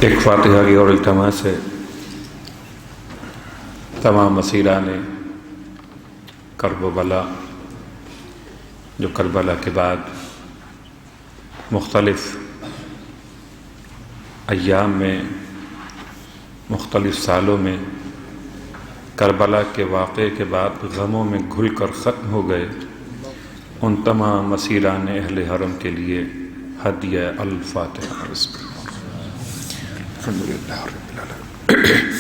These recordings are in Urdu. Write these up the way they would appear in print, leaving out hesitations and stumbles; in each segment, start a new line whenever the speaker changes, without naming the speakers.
ایک فاتحہ کی اور التماس ہے تمام اسیران کرب و بلا جو کربلا کے بعد مختلف ایام میں مختلف سالوں میں کربلا کے واقعے کے بعد غموں میں گھل کر ختم ہو گئے، ان تمام اسیران اہل حرم کے لیے ہدیہ الفاتحہ۔ الحمدللہ رب العالمین۔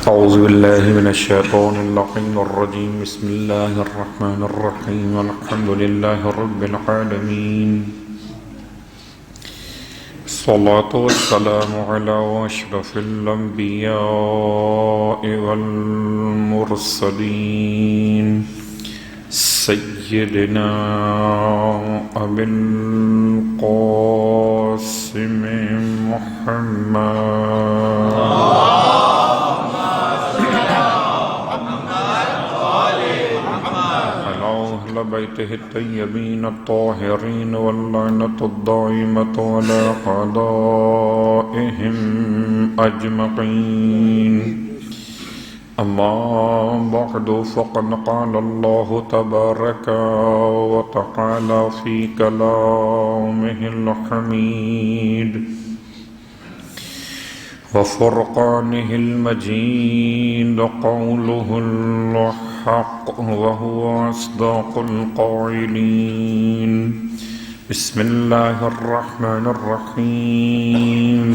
اعوذ باللہ من الشیطان اللعین الرجیم، بسم اللہ الرحمن الرحیم، الحمدللہ رب العالمین، الصلاة والسلام علی اشرف الانبیاء والمرسلین سیدنا ابی القاسم محمد بیتہ الطیبین الطاہرین واللعنۃ الدائمۃ علی اعدائہم اجمعین، اما بعد فقد قال اللہ تبارک وتعالی فی کلامہ الحمید وفرقانہ المجید قولہ الحق وهو أصدق القائلين، بسم الله الرحمن الرحيم،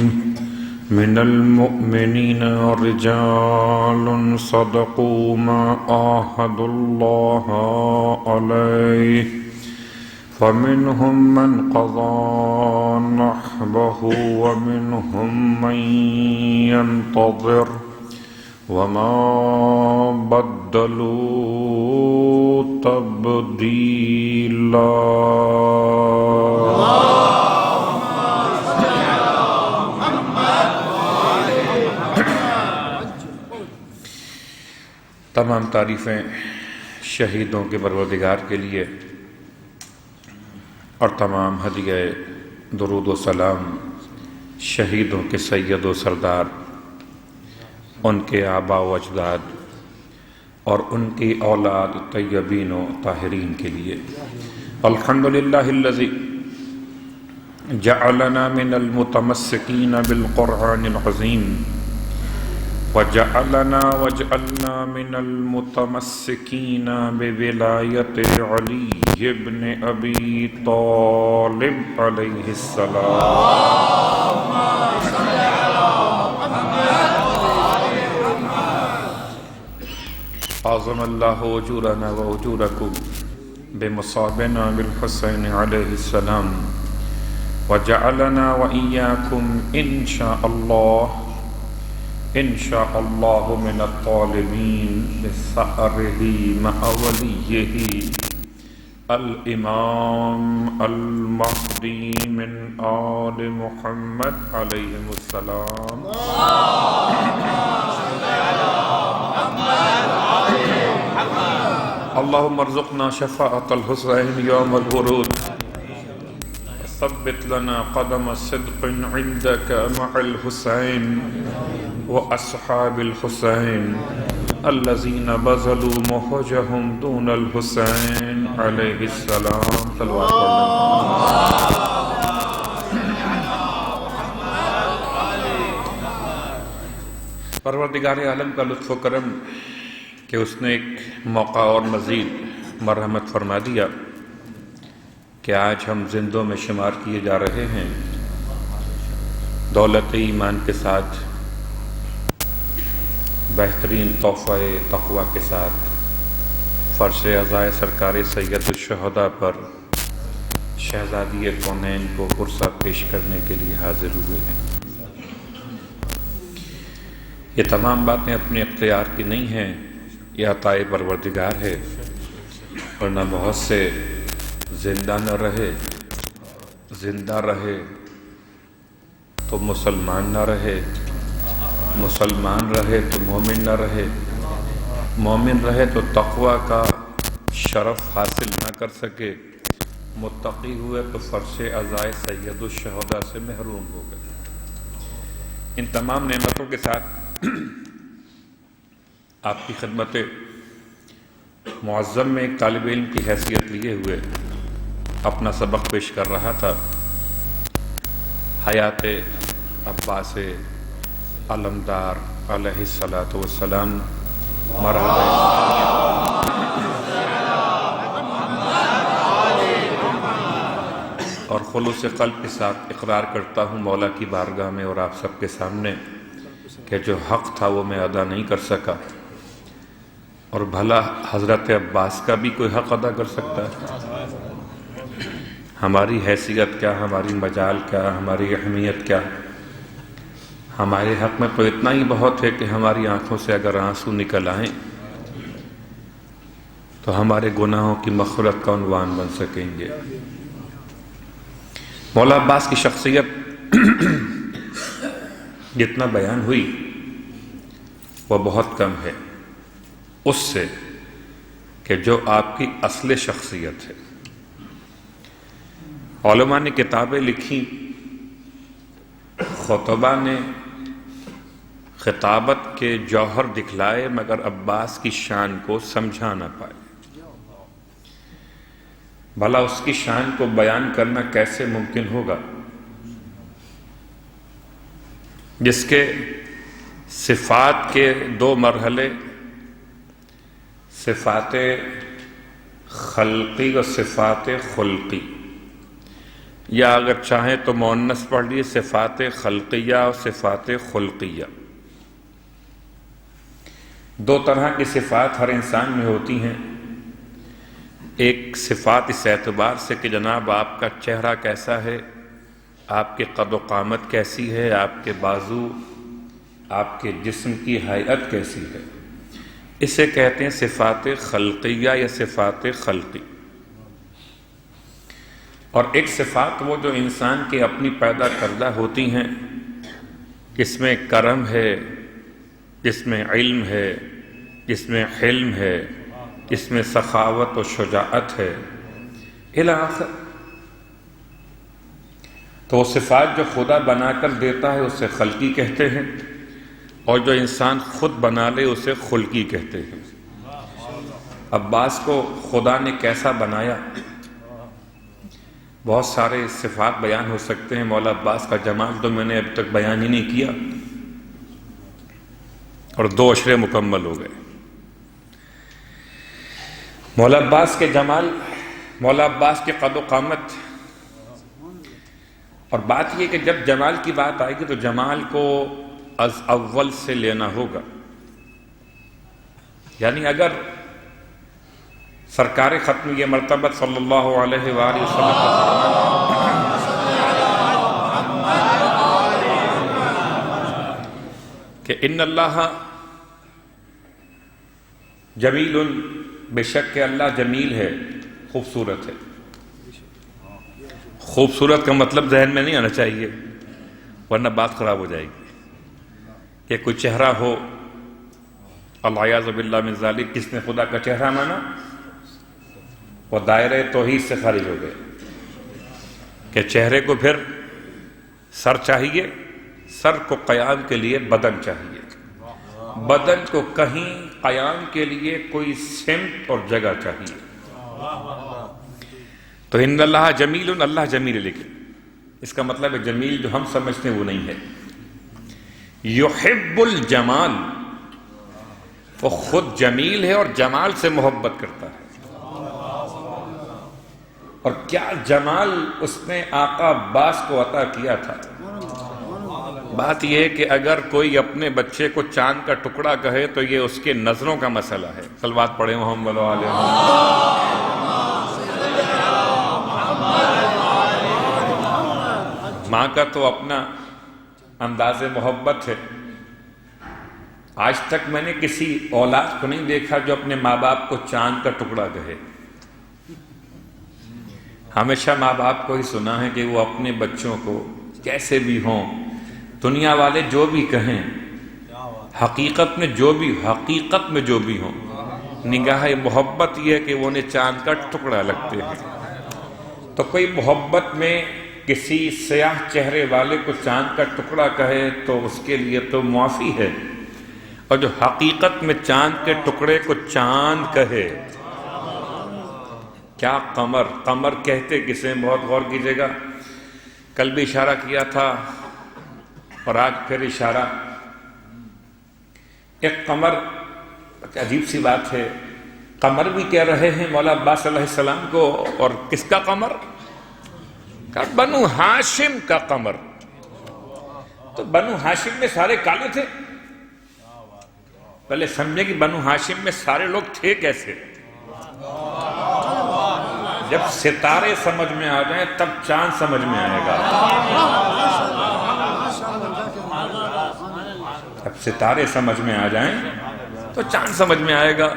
من المؤمنين رجال صدقوا ما عاهدوا الله عليه، فمنهم من قضى نحبه ومنهم من ينتظر وما بدلوا تبدیلا۔ تمام تعریفیں شہیدوں کے پروردگار کے لیے اور تمام ہدیہ درود و سلام شہیدوں کے سید و سردار، ان کے آباء و اجداد اور ان کی اولاد طیبین و طاہرین کے لیے۔ الحمدللہ الذی جعلنا من المتمسکین بالقرآن العظیم واجعلنا من المتمسکین بولایت علی بن ابی طالب علیہ السلام۔ اعظم اللہ اجورنا و اجورکم بمصابنا بالحسین علیہ السلام، وجعلنا و ایاکم انشاء اللہ من الطالبین بثأرہ مع ولیہ الامام المہدی من آل محمد علیہ السلام۔ اللہم ارزقنا شفاعة الحسین یوم الورود، ثبت لنا قدم صدق عندك مع الحسین واصحاب الحسین الذین بذلوا مہجهم دون الحسین علیہ السلام۔ صلوات پڑھیں۔ پروردگار عالم کا لطف و کرم کہ اس نے ایک موقع اور مزید مرحمت فرما دیا کہ آج ہم زندوں میں شمار کیے جا رہے ہیں، دولت ایمان کے ساتھ، بہترین تحفہ تقوی کے ساتھ، فرش عزائے سرکار سید الشہداء پر شہزادی کونین کو پرسہ پیش کرنے کے لیے حاضر ہوئے ہیں۔ یہ تمام باتیں اپنے اختیار کی نہیں ہیں، یہ عطا پروردگار ہے، ورنہ بہت سے زندہ رہے تو مسلمان نہ رہے، مسلمان رہے تو مومن نہ رہے، مومن رہے تو تقوی کا شرف حاصل نہ کر سکے، متقی ہوئے تو فرش عزائے سید الشہداء سے محروم ہو گئے۔ ان تمام نعمتوں کے ساتھ آپ کی خدمت معظم میں ایک طالب علم کی حیثیت لیے ہوئے اپنا سبق پیش کر رہا تھا۔ حیات عباس علمدار علیہ الصلاۃ والسلام مرحبا۔ اور خلوص قلب کے ساتھ اقرار کرتا ہوں مولا کی بارگاہ میں اور آپ سب کے سامنے کہ جو حق تھا وہ میں ادا نہیں کر سکا، اور بھلا حضرت عباس کا بھی کوئی حق ادا کر سکتا ہے؟ ہماری حیثیت کیا، ہماری مجال کیا، ہماری اہمیت کیا؟ ہمارے حق میں تو اتنا ہی بہت ہے کہ ہماری آنکھوں سے اگر آنسو نکل آئیں تو ہمارے گناہوں کی مغفرت کا عنوان بن سکیں گے۔ مولا عباس کی شخصیت جتنا بیان ہوئی وہ بہت کم ہے اس سے کہ جو آپ کی اصل شخصیت ہے۔ علماء نے کتابیں لکھی، خطبہ نے خطابت کے جوہر دکھلائے، مگر عباس کی شان کو سمجھا نہ پائے۔ بھلا اس کی شان کو بیان کرنا کیسے ممکن ہوگا جس کے صفات کے دو مرحلے، صفات خلقی اور صفات خلقی، یا اگر چاہیں تو مؤنث پڑھ لیے صفات خلقیہ اور صفات خلقیہ۔ دو طرح کی صفات ہر انسان میں ہوتی ہیں۔ ایک صفات اس اعتبار سے کہ جناب آپ کا چہرہ کیسا ہے، آپ کے قد و قامت کیسی ہے، آپ کے بازو، آپ کے جسم کی ہیئت کیسی ہے، اسے کہتے ہیں صفات خلقیہ یا صفات خلقی۔ اور ایک صفات وہ جو انسان کی اپنی پیدا کردہ ہوتی ہیں، جس میں کرم ہے، جس میں علم ہے، جس میں حلم ہے، جس میں سخاوت و شجاعت ہے، الی آخر۔ تو وہ صفات جو خدا بنا کر دیتا ہے اسے خلقی کہتے ہیں، اور جو انسان خود بنا لے اسے خلقی کہتے ہیں۔ عباس کو خدا نے کیسا بنایا؟ بہت سارے صفات بیان ہو سکتے ہیں۔ مولا عباس کا جمال تو میں نے اب تک بیان ہی نہیں کیا، اور 2 اشرے مکمل ہو گئے۔ مولا عباس کے جمال، مولا عباس کے قد و قامت، اور بات یہ کہ جب جمال کی بات آئے گی تو جمال کو از اول سے لینا ہوگا۔ یعنی اگر سرکار ختم یہ مرتبہ صلی اللہ علیہ وآلہ وسلم کہ ان اللہ جمیل، بے شک کہ اللہ جمیل ہے، خوبصورت ہے۔ خوبصورت کا مطلب ذہن میں نہیں آنا چاہیے ورنہ بات خراب ہو جائے گی کہ کوئی چہرہ ہو، العیاذ باللہ من ذالک، کس نے خدا کا چہرہ مانا وہ دائرہ توحید سے خارج ہو گئے کہ چہرے کو پھر سر چاہیے، سر کو قیام کے لیے بدن چاہیے، بدن کو کہیں قیام کے لیے کوئی سمت اور جگہ چاہیے۔ تو ان اللہ جمیل، اللہ جمیل، لیکن اس کا مطلب ہے جمیل جو ہم سمجھتے ہیں وہ نہیں ہے۔ یحب الجمال، وہ خود جمیل ہے اور جمال سے محبت کرتا ہے۔ اور کیا جمال اس نے آقا عباس کو عطا کیا تھا۔ بات یہ ہے کہ اگر کوئی اپنے بچے کو چاند کا ٹکڑا کہے تو یہ اس کے نظروں کا مسئلہ ہے۔ صلوات پڑھیں محمد علیہ۔ ماں کا تو اپنا انداز محبت ہے۔ آج تک میں نے کسی اولاد کو نہیں دیکھا جو اپنے ماں باپ کو چاند کا ٹکڑا کہے۔ ہمیشہ ماں باپ کو ہی سنا ہے کہ وہ اپنے بچوں کو کیسے بھی ہوں دنیا والے جو بھی کہیں، حقیقت میں جو بھی ہوں، نگاہ محبت یہ ہے کہ وہ انہیں چاند کا ٹکڑا لگتے ہیں۔ تو کوئی محبت میں کسی سیاہ چہرے والے کو چاند کا ٹکڑا کہے تو اس کے لیے تو معافی ہے، اور جو حقیقت میں چاند کے ٹکڑے کو چاند کہے، کیا قمر کہتے کسے؟ بہت غور کیجئے گا۔ کل بھی اشارہ کیا تھا اور آج پھر اشارہ۔ ایک قمر، عجیب سی بات ہے، قمر بھی کہہ رہے ہیں مولا عباس علیہ السلام کو، اور کس کا قمر؟ بنو ہاشم کا قمر۔ تو بنو ہاشم میں سارے کالے تھے؟ پہلے سمجھے کہ بنو ہاشم میں سارے لوگ تھے کیسے؟ جب ستارے سمجھ میں آ جائیں تب چاند سمجھ میں آئے گا۔ جب ستارے سمجھ میں آ جائیں تو چاند سمجھ میں آئے گا،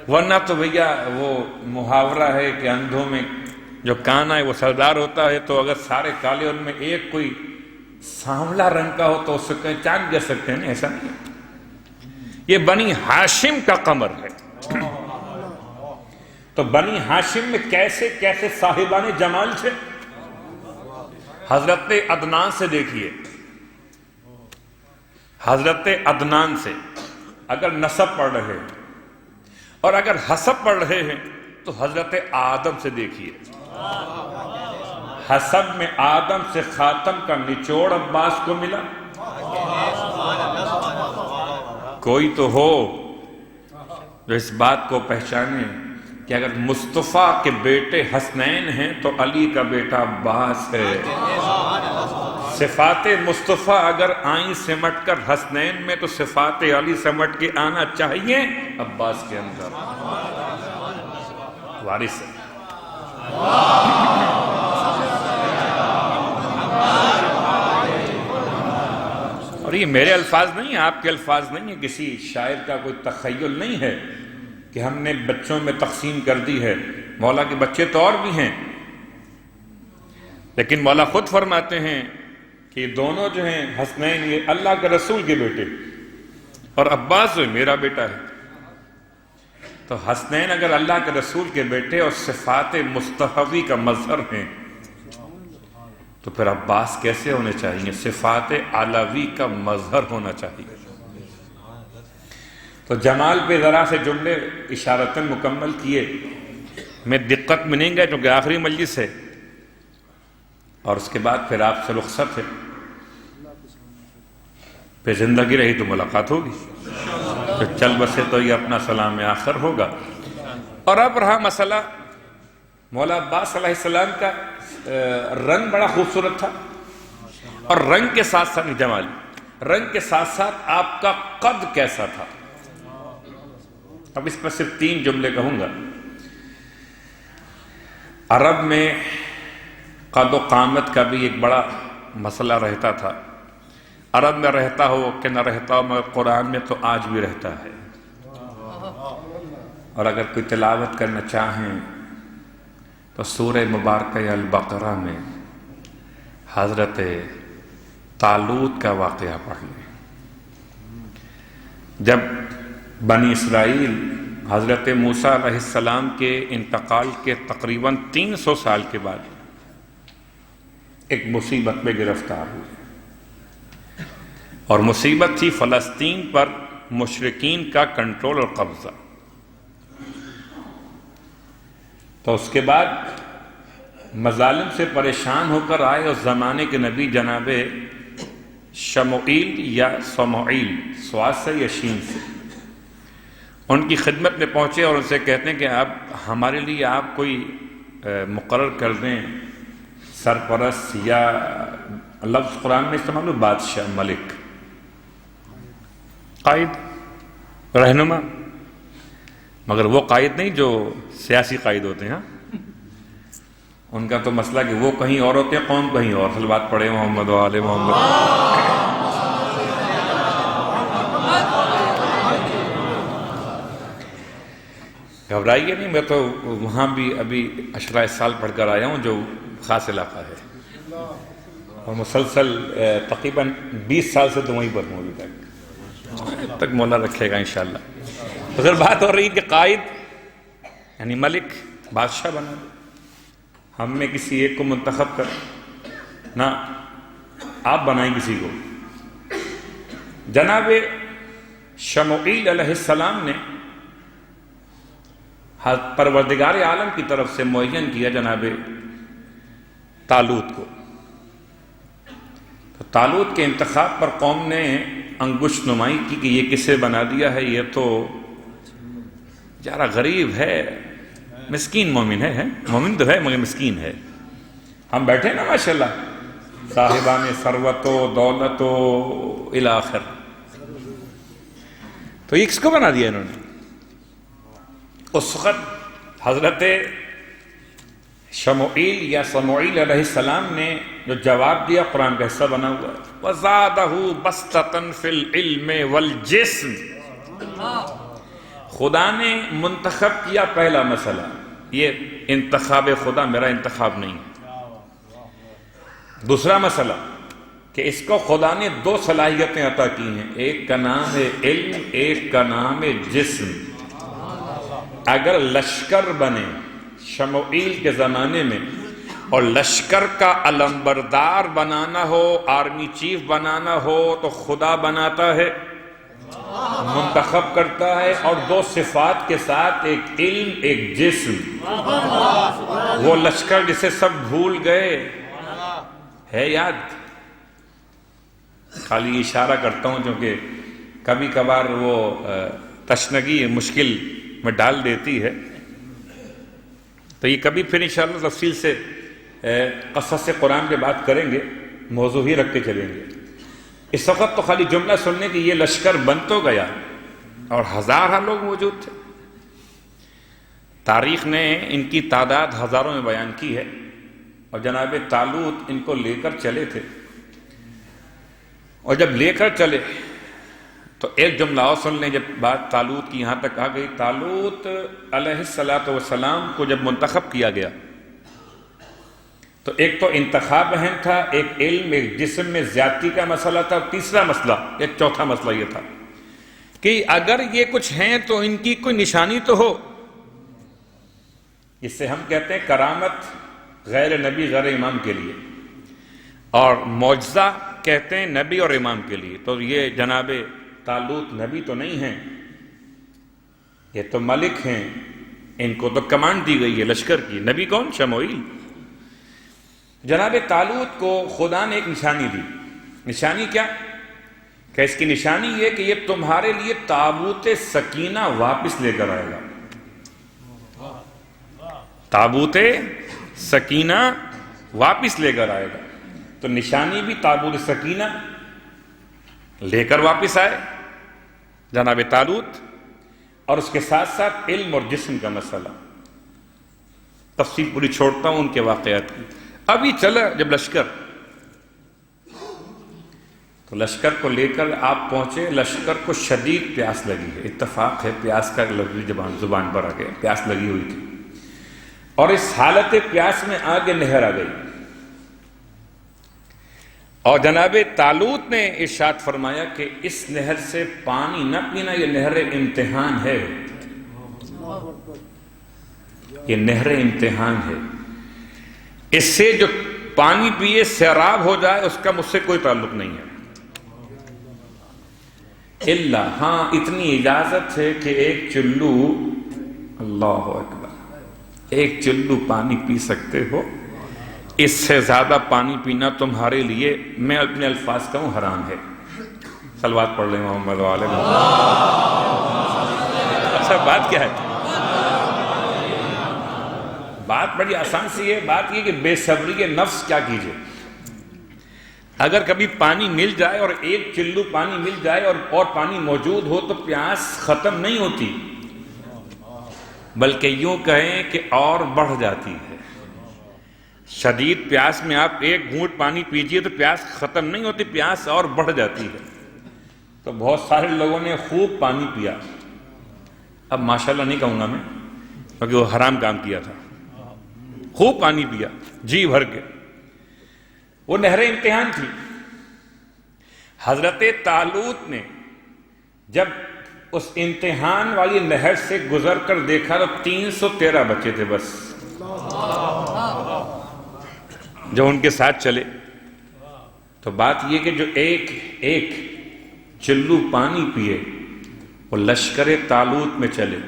ورنہ تو بھیا وہ محاورہ ہے کہ اندھوں میں جو کانا ہے وہ سردار ہوتا ہے، تو اگر سارے کالے ان میں ایک کوئی سانولا رنگ کا ہو تو اس سے چاند کہہ سکتے ہیں، ایسا نہیں ہے۔ یہ بنی ہاشم کا قمر ہے۔ تو بنی ہاشم میں کیسے کیسے صاحبان جمال تھے؟ حضرت عدنان سے دیکھیے، حضرت عدنان سے اگر نسب پڑھ رہے ہیں اور اگر حسب پڑھ رہے ہیں تو حضرت آدم سے دیکھیے۔ حسب میں آدم سے خاتم کا نچوڑ عباس کو ملا۔ کوئی تو ہو جو اس بات کو پہچانے کہ اگر مصطفیٰ کے بیٹے حسنین ہیں تو علی کا بیٹا عباس ہے۔ صفات مصطفیٰ اگر آئیں سمٹ کر حسنین میں تو صفات علی سمٹ کے آنا چاہیے عباس کے اندر۔ وارث ہے۔ اور یہ میرے الفاظ نہیں ہیں، آپ کے الفاظ نہیں ہیں، کسی شاعر کا کوئی تخیل نہیں ہے کہ ہم نے بچوں میں تقسیم کر دی ہے۔ مولا کے بچے تو اور بھی ہیں، لیکن مولا خود فرماتے ہیں کہ دونوں جو ہیں حسنین یہ اللہ کے رسول کے بیٹے، اور عباس جو میرا بیٹا ہے۔ تو حسنین اگر اللہ کے رسول کے بیٹے اور صفات مصطفی کا مظہر ہیں تو پھر عباس کیسے ہونے چاہیے؟ صفات علوی کا مظہر ہونا چاہیے۔ تو جمال پہ ذرا سے جملے اشارتاً مکمل کیے، میں دقت میں نہیں گیا کیونکہ آخری مجلس ہے، اور اس کے بعد پھر آپ سے رخصت ہے، پھر زندگی رہی تو ملاقات ہوگی، پھر چل بسے تو یہ اپنا سلام آخر ہوگا۔ اور اب رہا مسئلہ، مولا عباس علیہ السلام کا رنگ بڑا خوبصورت تھا، اور رنگ کے ساتھ ساتھ جمالی، رنگ کے ساتھ ساتھ آپ کا قد کیسا تھا؟ اب اس پر صرف 3 جملے کہوں گا۔ عرب میں قد و قامت کا بھی ایک بڑا مسئلہ رہتا تھا، عرب میں رہتا ہو کہ نہ رہتا ہو، مگر قرآن میں تو آج بھی رہتا ہے۔ اور اگر کوئی تلاوت کرنا چاہیں تو سورہ مبارکہ البقرہ میں حضرت طالوت کا واقعہ پڑھ لیں۔ جب بنی اسرائیل حضرت موسیٰ علیہ السلام کے انتقال کے تقریباً 300 سال کے بعد ایک مصیبت میں گرفتار ہوئے، اور مصیبت تھی فلسطین پر مشرکین کا کنٹرول اور قبضہ۔ تو اس کے بعد مظالم سے پریشان ہو کر آئے اس زمانے کے نبی جناب شموئیل یا سموئیل، سواد سے یا شین سے، ان کی خدمت میں پہنچے اور ان سے کہتے ہیں کہ آپ ہمارے لیے آپ کوئی مقرر کر دیں سرپرست، یا لفظ قرآن میں استعمال ہو بادشاہ، ملک، قائد، رہنما، مگر وہ قائد نہیں جو سیاسی قائد ہوتے ہیں۔ ان کا تو مسئلہ کہ وہ کہیں اور ہوتے ہیں، قوم کہیں اور۔ صلوات پڑھے محمد و آل محمد۔ گھبرائیے نہیں، میں تو وہاں بھی ابھی 18 سال پڑھ کر آیا ہوں، جو خاص علاقہ ہے اور مسلسل تقریباً 20 سال سے تو وہیں پر ہوں ابھی تک، تک مولا رکھے گا انشاءاللہ۔ اگر بات ہو رہی کہ قائد یعنی ملک بادشاہ بنا دے، ہم میں کسی ایک کو منتخب کر نہ، آپ بنائیں کسی کو۔ جناب شموئیل علیہ السلام نے پروردگار عالم کی طرف سے معین کیا جناب طالوت کو۔ تو طالوت کے انتخاب پر قوم نے انگشت نمائی کی کہ یہ کسے بنا دیا ہے، یہ تو ذرا غریب ہے، مسکین مومن ہے، مومن تو ہے مگر مسکین ہے۔ ہم بیٹھے نا ماشاءاللہ صاحبان ثروت و دولت و الی آخر، تو یہ کس کو بنا دیا انہوں نے؟ اس وقت حضرت شموئیل یا سموئیل علیہ السلام نے جو جواب دیا قرآن کا حصہ بنا ہوا ہے، وَزَادَهُ بَسْطَةً فِي الْعِلْمِ وَالْجِسْمِ۔ خدا نے منتخب کیا پہلا مسئلہ، یہ انتخاب خدا، میرا انتخاب نہیں ہے۔ دوسرا مسئلہ کہ اس کو خدا نے 2 صلاحیتیں عطا کی ہیں، ایک کا نام ہے علم، ایک کا نام ہے جسم۔ اگر لشکر بنے شموئیل کے زمانے میں اور لشکر کا علمبردار بنانا ہو، آرمی چیف بنانا ہو، تو خدا بناتا ہے، منتخب کرتا ہے، اور 2 صفات کے ساتھ، ایک علم ایک جسم۔ وہ لشکر جسے سب بھول گئے ہے یاد؟ خالی اشارہ کرتا ہوں کیونکہ کبھی کبھار وہ تشنگی مشکل میں ڈال دیتی ہے، تو یہ کبھی پھر انشاءاللہ تفصیل سے قصص قرآن پہ بات کریں گے، موضوع ہی رکھ کے چلیں گے۔ اس وقت تو خالی جملہ سننے کہ یہ لشکر بن تو گیا اور ہزارہ لوگ موجود تھے۔ تاریخ نے ان کی تعداد ہزاروں میں بیان کی ہے، اور جناب طالوت ان کو لے کر چلے تھے، اور جب لے کر چلے تو ایک جملہ اور سن لیں، جب بات طالوت کی یہاں تک آ گئی، طالوت علیہ السلام کو جب منتخب کیا گیا تو ایک تو انتخاب اہم تھا، ایک علم ایک جسم میں زیادتی کا مسئلہ تھا، تیسرا مسئلہ، ایک چوتھا مسئلہ یہ تھا کہ اگر یہ کچھ ہیں تو ان کی کوئی نشانی تو ہو۔ اس سے ہم کہتے ہیں کرامت غیر نبی غیر امام کے لیے، اور معجزہ کہتے ہیں نبی اور امام کے لیے۔ تو یہ جناب طالوت نبی تو نہیں ہیں، یہ تو ملک ہیں، ان کو تو کمانڈ دی گئی ہے لشکر کی۔ نبی کون؟ شموئیل۔ جناب طالوت کو خدا نے ایک نشانی دی۔ نشانی کیا؟ کہ اس کی نشانی یہ کہ یہ تمہارے لیے تابوت سکینہ واپس لے کر آئے گا۔ تابوت سکینہ واپس لے کر آئے گا، تو نشانی بھی تابوت سکینہ لے کر واپس آئے جناب طالوت، اور اس کے ساتھ ساتھ علم اور جسم کا مسئلہ۔ تفصیل پوری چھوڑتا ہوں ان کے واقعات کی۔ ابھی چلا جب لشکر، تو لشکر کو لے کر آپ پہنچے، لشکر کو شدید پیاس لگی ہے، اتفاق ہے پیاس کا لفظ زبان پر آ گیا، پیاس لگی ہوئی تھی، اور اس حالت پیاس میں آگے نہر آ گئی، اور جناب طالوت نے ارشاد فرمایا کہ اس نہر سے پانی نہ پینا، یہ نہر امتحان ہے، یہ نہر امتحان ہے، اس سے جو پانی پیے سیراب ہو جائے اس کا مجھ سے کوئی تعلق نہیں ہے، اللہ ہاں اتنی اجازت ہے کہ ایک چلو، اللہ اکبر، ایک چلو پانی پی سکتے ہو، اس سے زیادہ پانی پینا تمہارے لیے، میں اپنے الفاظ کہوں، حرام ہے۔ صلوات پڑھ لیں محمد وعلى محمد۔ اچھا بات کیا ہے؟ بات بڑی آسان سی ہے، بات یہ کہ بے صبری نفس کیا کیجئے، اگر کبھی پانی مل جائے اور ایک چلو پانی مل جائے اور پانی موجود ہو تو پیاس ختم نہیں ہوتی، بلکہ یوں کہیں کہ اور بڑھ جاتی ہے۔ شدید پیاس میں آپ ایک گھونٹ پانی پیجئے تو پیاس ختم نہیں ہوتی، پیاس اور بڑھ جاتی ہے۔ تو بہت سارے لوگوں نے خوب پانی پیا، اب ماشاءاللہ نہیں کہوں گا میں کیونکہ وہ حرام کام کیا تھا، خوب پانی پیا جی بھر کے، وہ نہر امتحان تھی. حضرت طالوت نے جب اس امتحان والی نہر سے گزر کر دیکھا تو 313 بچے تھے بس جو ان کے ساتھ چلے. تو بات یہ کہ جو ایک ایک چلو پانی پیے وہ لشکر طالوت میں چلے،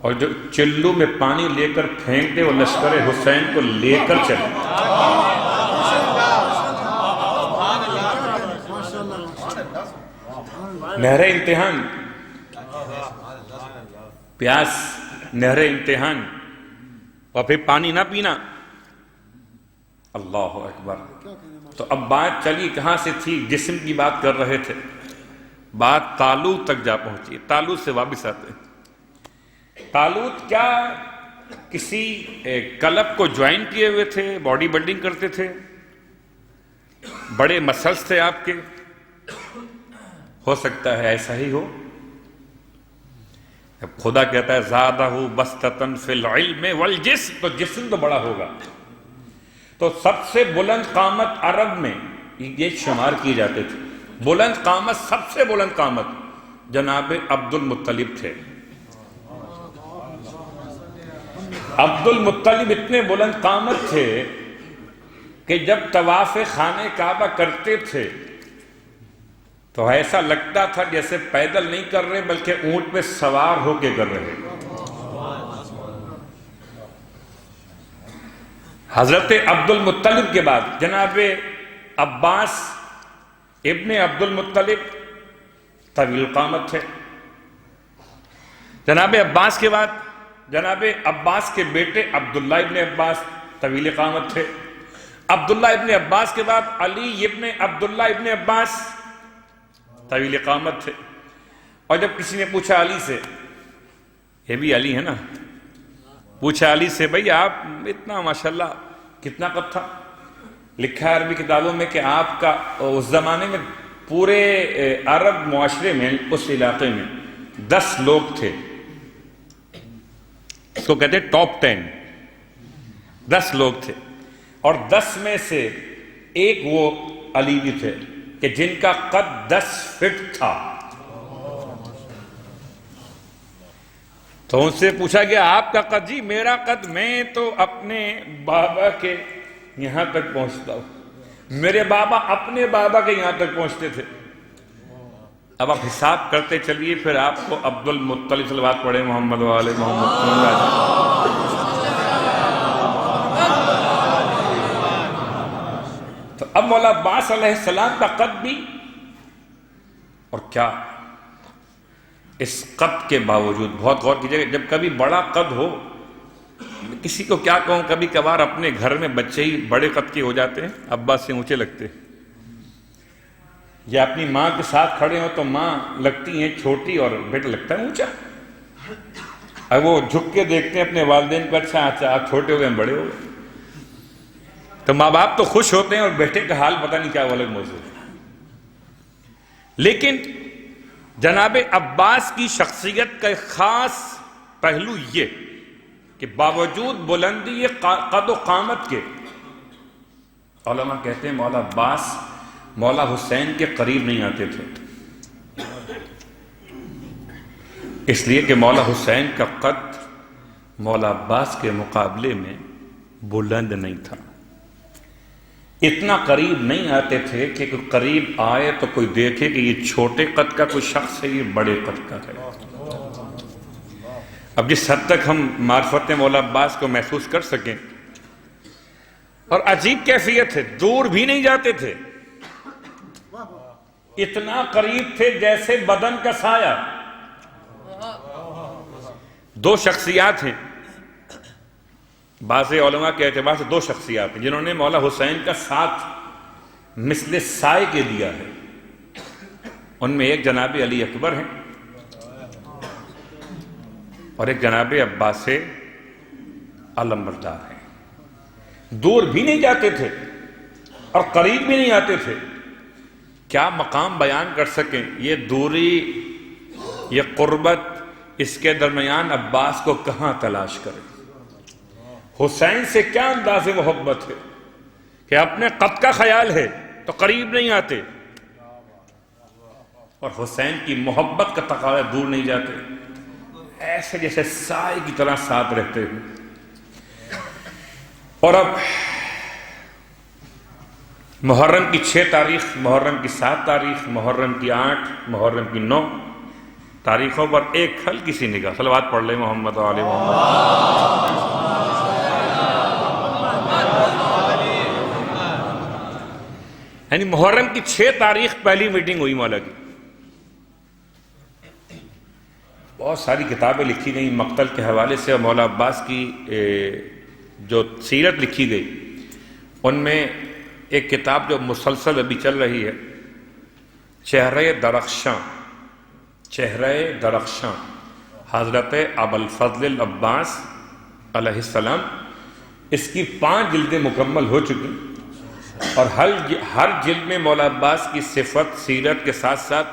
اور جو چلو میں پانی لے کر پھینک دے وہ لشکر حسین کو لے کر چلے. نہر امتحان، پیاس، نہر امتحان، اور پھر پانی نہ پینا. اللہ اکبر. تو اب بات چلی کہاں سے تھی؟ جسم کی بات کر رہے تھے، بات طالوت تک جا پہنچی. طالوت سے واپس آتے ہیں. طالوت کیا کسی کلب کو جوائن کیے ہوئے تھے؟ باڈی بلڈنگ کرتے تھے؟ بڑے مسلس تھے آپ کے؟ ہو سکتا ہے ایسا ہی ہو. اب خدا کہتا ہے زادہ بسطۃ فی العلم والجسم، تو جسم تو بڑا ہوگا. تو سب سے بلند قامت عرب میں یہ شمار کیے جاتے تھے. بلند قامت، سب سے بلند قامت جناب عبد المطلب تھے. عبد المطلب اتنے بلند قامت تھے کہ جب طواف خانہ کعبہ کرتے تھے تو ایسا لگتا تھا جیسے پیدل نہیں کر رہے بلکہ اونٹ پہ سوار ہو کے کر رہے. حضرت عبد المطلب کے بعد جناب عباس ابن عبد المطلب طویل قامت تھے. جناب عباس کے بعد جناب عباس کے بیٹے عبداللہ ابن عباس طویل قامت تھے. عبداللہ ابن عباس کے بعد علی ابن عبداللہ ابن عباس طویل قامت تھے. اور جب کسی نے پوچھا علی سے، یہ بھی علی ہے نا، پوچھا علی سے بھئی آپ اتنا ماشاءاللہ کتنا قد تھا؟ لکھا ہے عربی کتابوں میں کہ آپ کا اس زمانے میں پورے عرب معاشرے میں اس علاقے میں 10 لوگ تھے، اس کو کہتے ہیں ٹاپ 10. 10 لوگ تھے اور 10 میں سے ایک وہ علی بھی تھے کہ جن کا قد 10 فٹ تھا. تو ان سے پوچھا گیا آپ کا قد؟ جی میرا قد، میں تو اپنے بابا کے یہاں تک پہنچتا ہوں. میرے بابا اپنے بابا کے یہاں تک پہنچتے تھے. اب آپ حساب کرتے چلیے، پھر آپ کو عبد المطلب صلوات پڑھے محمد والے محمد. تو اب مولا عباس علیہ السلام کا قد بھی، اور کیا اس قد کے باوجود، بہت غور کیجیے جب کبھی بڑا قد ہو، کسی کو کیا کہوں، کبھی کبھار اپنے گھر میں بچے ہی بڑے قد کے ہو جاتے ہیں، عباس سے اونچے لگتے ہیں، یا اپنی ماں کے ساتھ کھڑے ہوں تو ماں لگتی ہیں چھوٹی اور بیٹا لگتا ہے اونچا. اب وہ جھک کے دیکھتے ہیں اپنے والدین پر، اچھا آپ چھوٹے ہو گئے، ہم بڑے ہو گئے. تو ماں باپ تو خوش ہوتے ہیں اور بیٹے کا حال پتہ نہیں کیا، وہ الگ موضوع ہے. لیکن جناب عباس کی شخصیت کا ایک خاص پہلو یہ کہ باوجود بلندی قد و قامت کے، علماء کہتے ہیں مولا عباس مولا حسین کے قریب نہیں آتے تھے، اس لیے کہ مولا حسین کا قد مولا عباس کے مقابلے میں بلند نہیں تھا. اتنا قریب نہیں آتے تھے کہ کوئی قریب آئے تو کوئی دیکھے کہ یہ چھوٹے قد کا کوئی شخص ہے، یہ بڑے قد کا ہے. اب جس حد تک ہم معرفت مولا عباس کو محسوس کر سکیں، اور عجیب کیفیت ہے، دور بھی نہیں جاتے تھے، اتنا قریب تھے جیسے بدن کا سایہ. 2 شخصیات ہیں، بعض علماء کے اعتبار سے 2 شخصیات ہیں جنہوں نے مولا حسین کا ساتھ مثل سائے کے دیا ہے. ان میں ایک جناب علی اکبر ہیں اور ایک جناب عباس علمبردار ہیں. دور بھی نہیں جاتے تھے اور قریب بھی نہیں آتے تھے. کیا مقام بیان کر سکیں، یہ دوری، یہ قربت، اس کے درمیان عباس کو کہاں تلاش کریں. حسین سے کیا انداز محبت ہے کہ اپنے قد کا خیال ہے تو قریب نہیں آتے، اور حسین کی محبت کا تقاضا دور نہیں جاتے، ایسے جیسے سائے کی طرح ساتھ رہتے ہیں۔ اور اب محرم کی 6 تاریخ، محرم کی 7 تاریخ، محرم کی 8، محرم کی 9 تاریخوں پر ایک ہلکی سی نگاہ، صلوات پڑھ لیں محمد و آل محمد۔ یعنی محرم کی 6 تاریخ پہلی میٹنگ ہوئی مولا کی، بہت ساری کتابیں لکھی گئیں مقتل کے حوالے سے، اور مولا عباس کی جو سیرت لکھی گئی ان میں ایک کتاب جو مسلسل ابھی چل رہی ہے، چہرہ درخشاں، چہرہ درخشاں، حضرت ابوالفضل العباس علیہ السلام، اس کی 5 جلدیں مکمل ہو چکی، اور ہر جلد میں مولا عباس کی صفت سیرت کے ساتھ ساتھ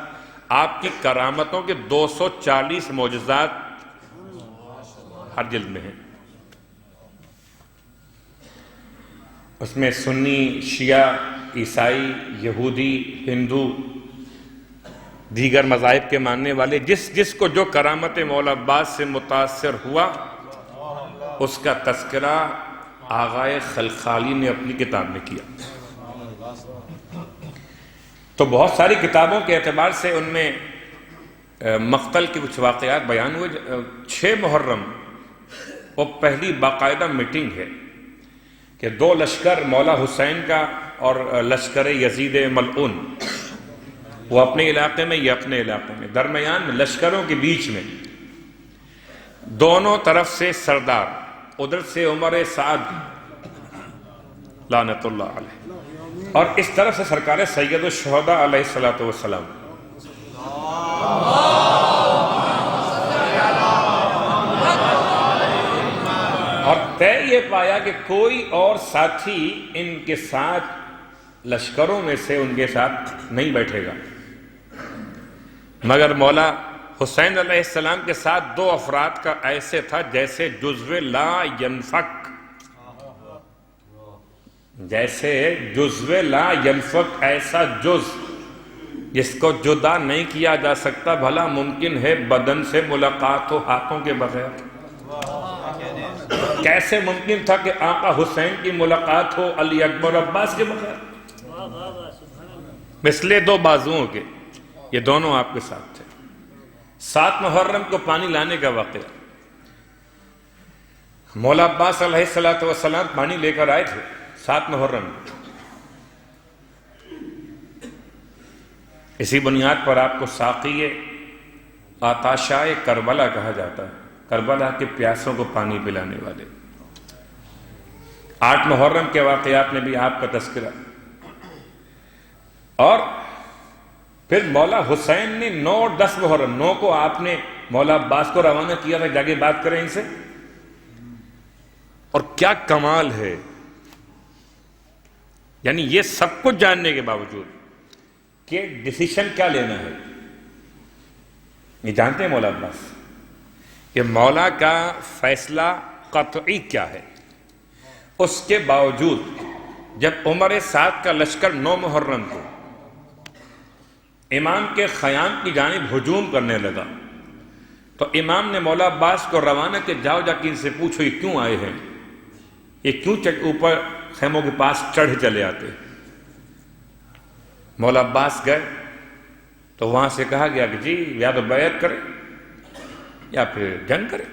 آپ کی کرامتوں کے 240 معجزات ہر جلد میں ہیں۔ اس میں سنی، شیعہ، عیسائی، یہودی، ہندو، دیگر مذاہب کے ماننے والے، جس کو جو کرامت مولا عباس سے متاثر ہوا، اس کا تذکرہ آغائے خلخالی نے اپنی کتاب میں کیا۔ تو بہت ساری کتابوں کے اعتبار سے ان میں مقتل کے کچھ واقعات بیان ہوئے۔ 6 محرم وہ پہلی باقاعدہ میٹنگ ہے کہ 2 لشکر، مولا حسین کا اور لشکر یزید ملعون، وہ اپنے علاقے میں، یہ اپنے علاقے میں، درمیان میں لشکروں کے بیچ میں دونوں طرف سے سردار، ادھر سے عمر سعد لعنت اللہ علیہ، اور اس طرف سے سرکار سید الشہداء علیہ السلام۔ اور طے یہ پایا کہ کوئی اور ساتھی ان کے ساتھ لشکروں میں سے ان کے ساتھ نہیں بیٹھے گا، مگر مولا حسین علیہ السلام کے ساتھ 2 افراد کا ایسے تھا جیسے جزو لا ینفک، جیسے جزو لا ینفک، ایسا جز جس کو جدا نہیں کیا جا سکتا، بھلا ممکن ہے بدن سے ملاقات ہو ہاتھوں کے بغیر؟ کیسے ممکن تھا کہ آقا حسین کی ملاقات ہو علی اکبر عباس کے بغیر؟ مثل 2 بازوؤں کے یہ دونوں آپ کے ساتھ تھے۔ 7 محرم کو پانی لانے کا واقعہ، مولا عباس علیہ السلام پانی لے کر آئے تھے 7 محرم۔ اسی بنیاد پر آپ کو ساقی آتاشائے کربلا کہا جاتا ہے، کربلا کے پیاسوں کو پانی پلانے والے۔ 8 محرم کے واقعات میں بھی آپ کا تذکرہ، اور پھر مولا حسین نے 9 اور 10 محرم، 9 کو آپ نے مولا عباس کو روانہ کیا تھا، جا کے بات کریں ان سے۔ اور کیا کمال ہے، یعنی یہ سب کچھ جاننے کے باوجود کہ ڈیسیشن کیا لینا ہے، یہ جانتے ہیں مولا عباس کہ مولا کا فیصلہ قطعی کیا ہے، اس کے باوجود جب عمر سعد کا لشکر 9 محرم کو امام کے خیام کی جانب ہجوم کرنے لگا تو امام نے مولا عباس کو روانہ کہ جاؤ جا کے ان سے پوچھو یہ کیوں آئے ہیں، یہ کیوں اوپر خیموں کے پاس چڑھ چلے آتے۔ مولا عباس گئے تو وہاں سے کہا گیا کہ جی یا تو بیعت کرے یا پھر جنگ کرے۔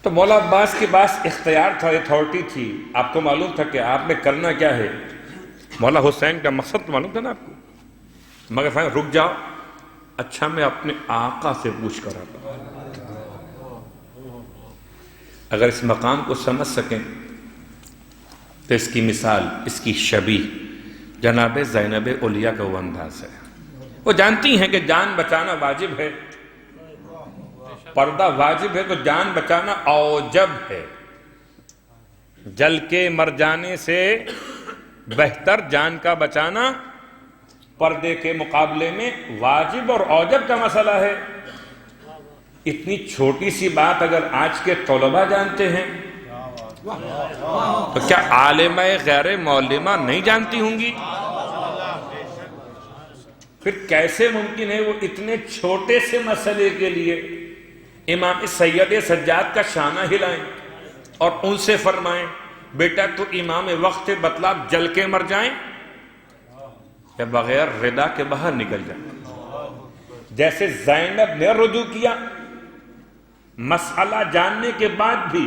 تو مولا عباس کے پاس اختیار تھا، اتھارٹی تھی، آپ کو معلوم تھا کہ آپ نے کرنا کیا ہے۔ مولا حسین کا مقصد تو معلوم تھا نا آپ کو، مگر فرمایا رک جاؤ، اچھا میں اپنے آقا سے پوچھ کر آتا ہوں۔ اگر اس مقام کو سمجھ سکیں تو اس کی مثال، اس کی شبیہ جناب زینب اولیاء کا وہ انداز ہے۔ وہ جانتی ہیں کہ جان بچانا واجب ہے، پردہ واجب ہے تو جان بچانا اوجب ہے، جل کے مر جانے سے بہتر جان کا بچانا پردے کے مقابلے میں واجب اور اوجب کا مسئلہ ہے۔ اتنی چھوٹی سی بات اگر آج کے طلباء جانتے ہیں تو کیا عالمہ غیر معلمہ نہیں جانتی ہوں گی؟ پھر کیسے ممکن ہے وہ اتنے چھوٹے سے مسئلے کے لیے امام سید سجاد کا شانہ ہلائیں اور ان سے فرمائیں بیٹا تو امام وقت بتلا جل کے مر جائیں یا بغیر ردا کے باہر نکل جائیں؟ جیسے زینب نے رجوع کیا مسئلہ جاننے کے بعد بھی،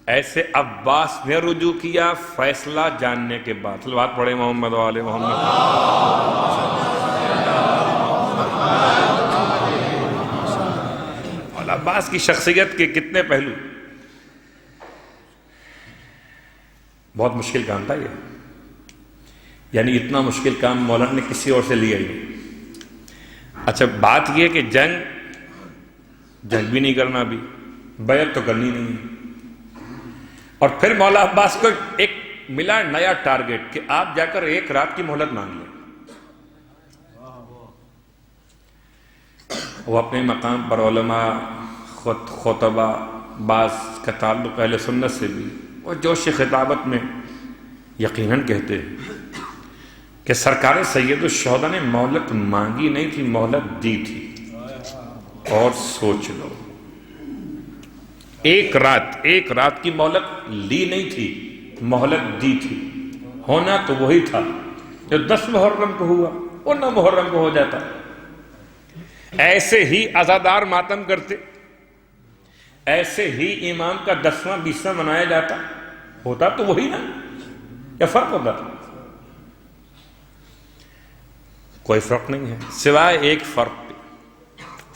ایسے عباس نے رجوع کیا فیصلہ جاننے کے بعد۔ صلوات پڑھے محمد و آل محمد۔ اور عباس کی شخصیت کے کتنے پہلو! بہت مشکل کام تھا یہ، یعنی اتنا مشکل کام مولانا نے کسی اور سے لیا ہی نہیں۔ اچھا بات یہ کہ جنگ بھی نہیں کرنا، بھی بیعت تو کرنی نہیں، اور پھر مولا عباس کو ایک ملا نیا ٹارگٹ کہ آپ جا کر ایک رات کی مہلت مانگ لیں۔ وہ اپنے مقام پر علماء خطبہ بعض کا تعلق اہل سنت سے بھی اور جوش خطابت میں یقیناً کہتے ہیں کہ سرکار سید الشہداء نے مہلت مانگی نہیں تھی، مہلت دی تھی۔ اور سوچ لو، ایک رات کی مہلت لی نہیں تھی، مہلت دی تھی۔ ہونا تو وہی تھا جو 10 محرم کو ہوا، اور 9 محرم کو ہو جاتا۔ ایسے ہی عزادار ماتم کرتے، ایسے ہی امام کا 10واں 20واں منایا جاتا، ہوتا تو وہی نا، کیا فرق ہوتا؟ کوئی فرق نہیں ہے، سوائے ایک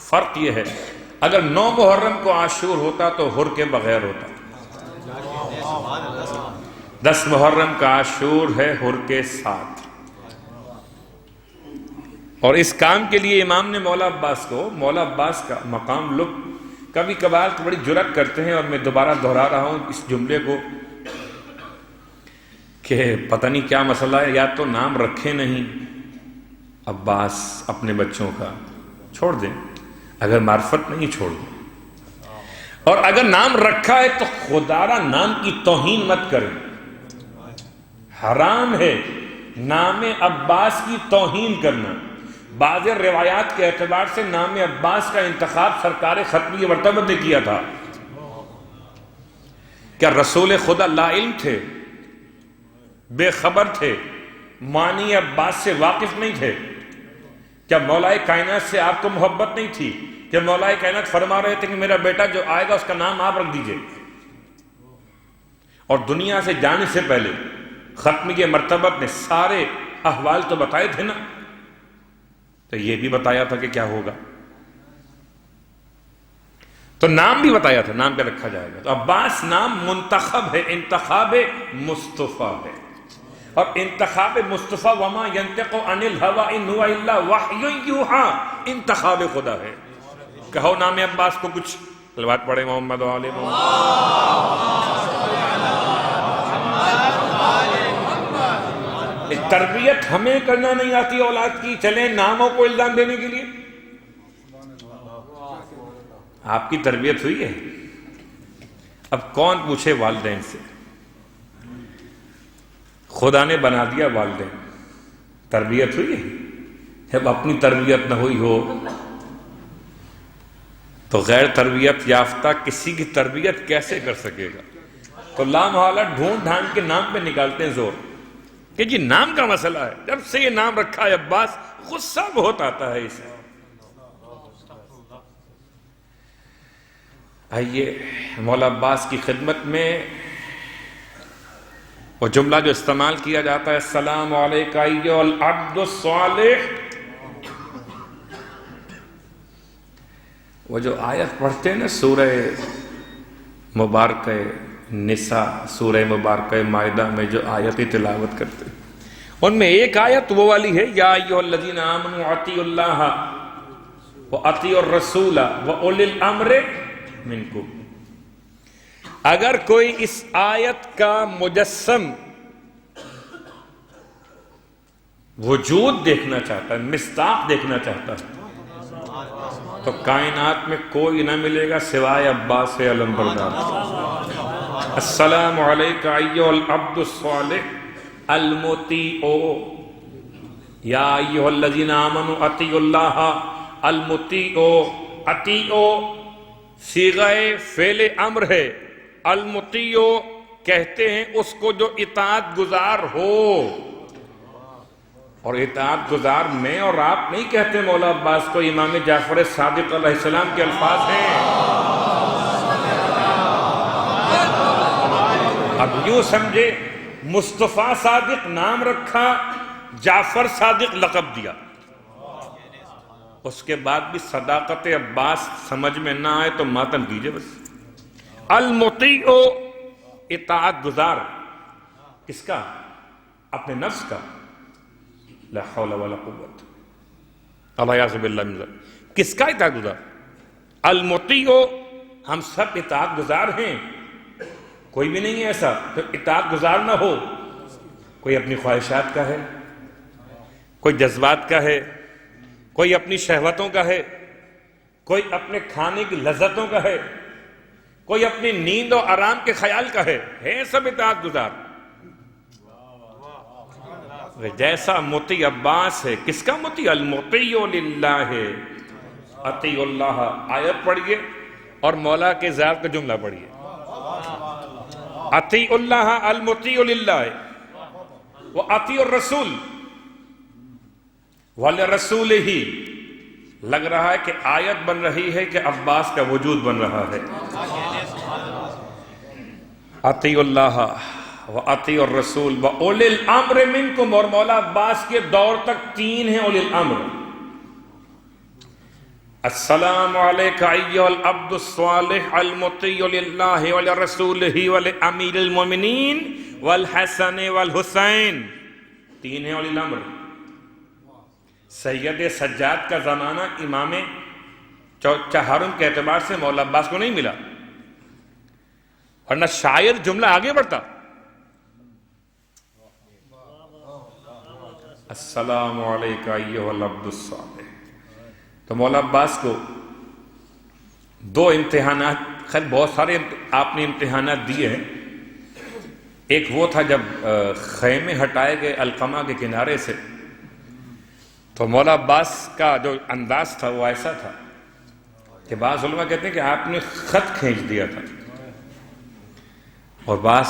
فرق یہ ہے اگر 9 محرم کو عاشور ہوتا تو حر کے بغیر ہوتا، 10 محرم کا عاشور ہے حر کے ساتھ۔ اور اس کام کے لیے امام نے مولا عباس کا مقام لوگ کبھی کبھار تو بڑی جرات کرتے ہیں، اور میں دوبارہ دہرا رہا ہوں اس جملے کو کہ پتہ نہیں کیا مسئلہ ہے، یا تو نام رکھے نہیں عباس اپنے بچوں کا، چھوڑ دیں، اگر معرفت نہیں چھوڑ دیں، اور اگر نام رکھا ہے تو خدارہ نام کی توہین مت کریں۔ حرام ہے نام عباس کی توہین کرنا۔ بعض روایات کے اعتبار سے نام عباس کا انتخاب سرکار ختمی مرتبہ نے کیا تھا۔ کیا رسول خدا لا علم تھے، بے خبر تھے، معنی عباس سے واقف نہیں تھے؟ کیا مولا کائنات سے آپ کو محبت نہیں تھی کہ مولا کائنات فرما رہے تھے کہ میرا بیٹا جو آئے گا اس کا نام آپ رکھ دیجئے؟ اور دنیا سے جانے سے پہلے ختمی مرتبت نے سارے احوال تو بتائے تھے نا، تو یہ بھی بتایا تھا کہ کیا ہوگا، تو نام بھی بتایا تھا، نام پہ رکھا جائے گا۔ تو عباس نام منتخب ہے، انتخاب مصطفیٰ ہے، اور انتخاب مصطفیٰ وما ینطق عن الہوی ان ہوا الا وحی یوحی، انتخاب خدا ہے۔ کہو نام عباس کو کچھ، صلوات پڑھے محمد و آل محمد۔ تربیت ہمیں کرنا نہیں آتی اولاد کی، چلیں ناموں کو الزام دینے کے لیے۔ آپ کی تربیت ہوئی ہے؟ اب کون پوچھے والدین سے؟ خدا نے بنا دیا والدین، تربیت ہوئی ہے؟ جب اپنی تربیت نہ ہوئی ہو تو غیر تربیت یافتہ کسی کی تربیت کیسے کر سکے گا؟ تو لامحالہ ڈھونڈ ڈھانڈ کے نام پہ نکالتے ہیں زور کہ جی نام کا مسئلہ ہے۔ جب سے یہ نام رکھا ہے عباس، غصہ بہت آتا ہے اسے۔ آئیے مولا عباس کی خدمت میں وہ جملہ جو استعمال کیا جاتا ہے، السلام علیکہ ایھا العبد الصالح، وہ جو آیت پڑھتے ہیں نا سورہ مبارکہ نساء، سورہ مبارکہ مائدہ میں جو آیتیں تلاوت کرتے ہیں، ان میں ایک آیت وہ والی ہے، یا ایھا الذین آمنوا اطیعوا اللہ واطیعوا الرسول واولی الامر منکم۔ اگر کوئی اس آیت کا مجسم وجود دیکھنا چاہتا ہے، مصداق دیکھنا چاہتا ہے، تو کائنات میں کوئی نہ ملے گا سوائے عباس علم بردار۔ السلام علیکہ ایھا العبد الصالح المطیع یا ایھا الذین آمنوا اطیعوا اللہ المطیع. اطیع صیغہ فعل امر ہے. المطیع کہتے ہیں اس کو جو اطاعت گزار ہو، اور اطاعت گزار میں اور آپ نہیں کہتے مولا عباس کو، امام جعفر صادق علیہ السلام کے الفاظ ہیں. اب یوں سمجھے مصطفیٰ صادق نام رکھا، جعفر صادق لقب دیا، اس کے بعد بھی صداقت عباس سمجھ میں نہ آئے تو ماتم کیجئے بس. المطیع اطاعت گزار، کس کا؟ اپنے نفس کا. لا حول ولا قوت الیاذ باللہ من ذلک. کس کا اطاعت گزار؟ المطیع. ہم سب اطاعت گزار ہیں، کوئی بھی نہیں ہے ایسا تو اطاعت گزار نہ ہو. کوئی اپنی خواہشات کا ہے، کوئی جذبات کا ہے، کوئی اپنی شہوتوں کا ہے، کوئی اپنے کھانے کی لذتوں کا ہے، کوئی اپنی نیند و آرام کے خیال کا ہے سب اطاعت گزار. جیسا مطیع عباس ہے، کس کا مطیع؟ المطیع للہ. اطیع اللہ آیت پڑھیے اور مولا کے ذات کا جملہ پڑھیے. اطیع اللہ المطیع للہ واطیع الرسول ولرسولہ. لگ رہا ہے کہ آیت بن رہی ہے کہ عباس کا وجود بن رہا ہے. اطیع اللہ واطیع الرسول واولی الامر منکم. اور مولا عباس کے دور تک تین ہیں اولی الامر. السلام علیکہ ایھا العبد الصالح المطیع للہ ولرسولہ ولامیر المومنین والحسن والحسین. تین ہیں اولی الامر. سید سجاد کا زمانہ امام چہارم کے اعتبار سے مولا عباس کو نہیں ملا، ورنہ شاید جملہ آگے بڑھتا. السلام علیکہ ایھا العبد الصالح. تو مولا عباس کو دو امتحانات، خیر بہت سارے آپ نے امتحانات دیے ہیں. ایک وہ تھا جب خیمے ہٹائے گئے القمہ کے کنارے سے، تو مولا عباس کا جو انداز تھا وہ ایسا تھا کہ بعض علماء کہتے ہیں کہ آپ نے خط کھینچ دیا تھا، اور بعض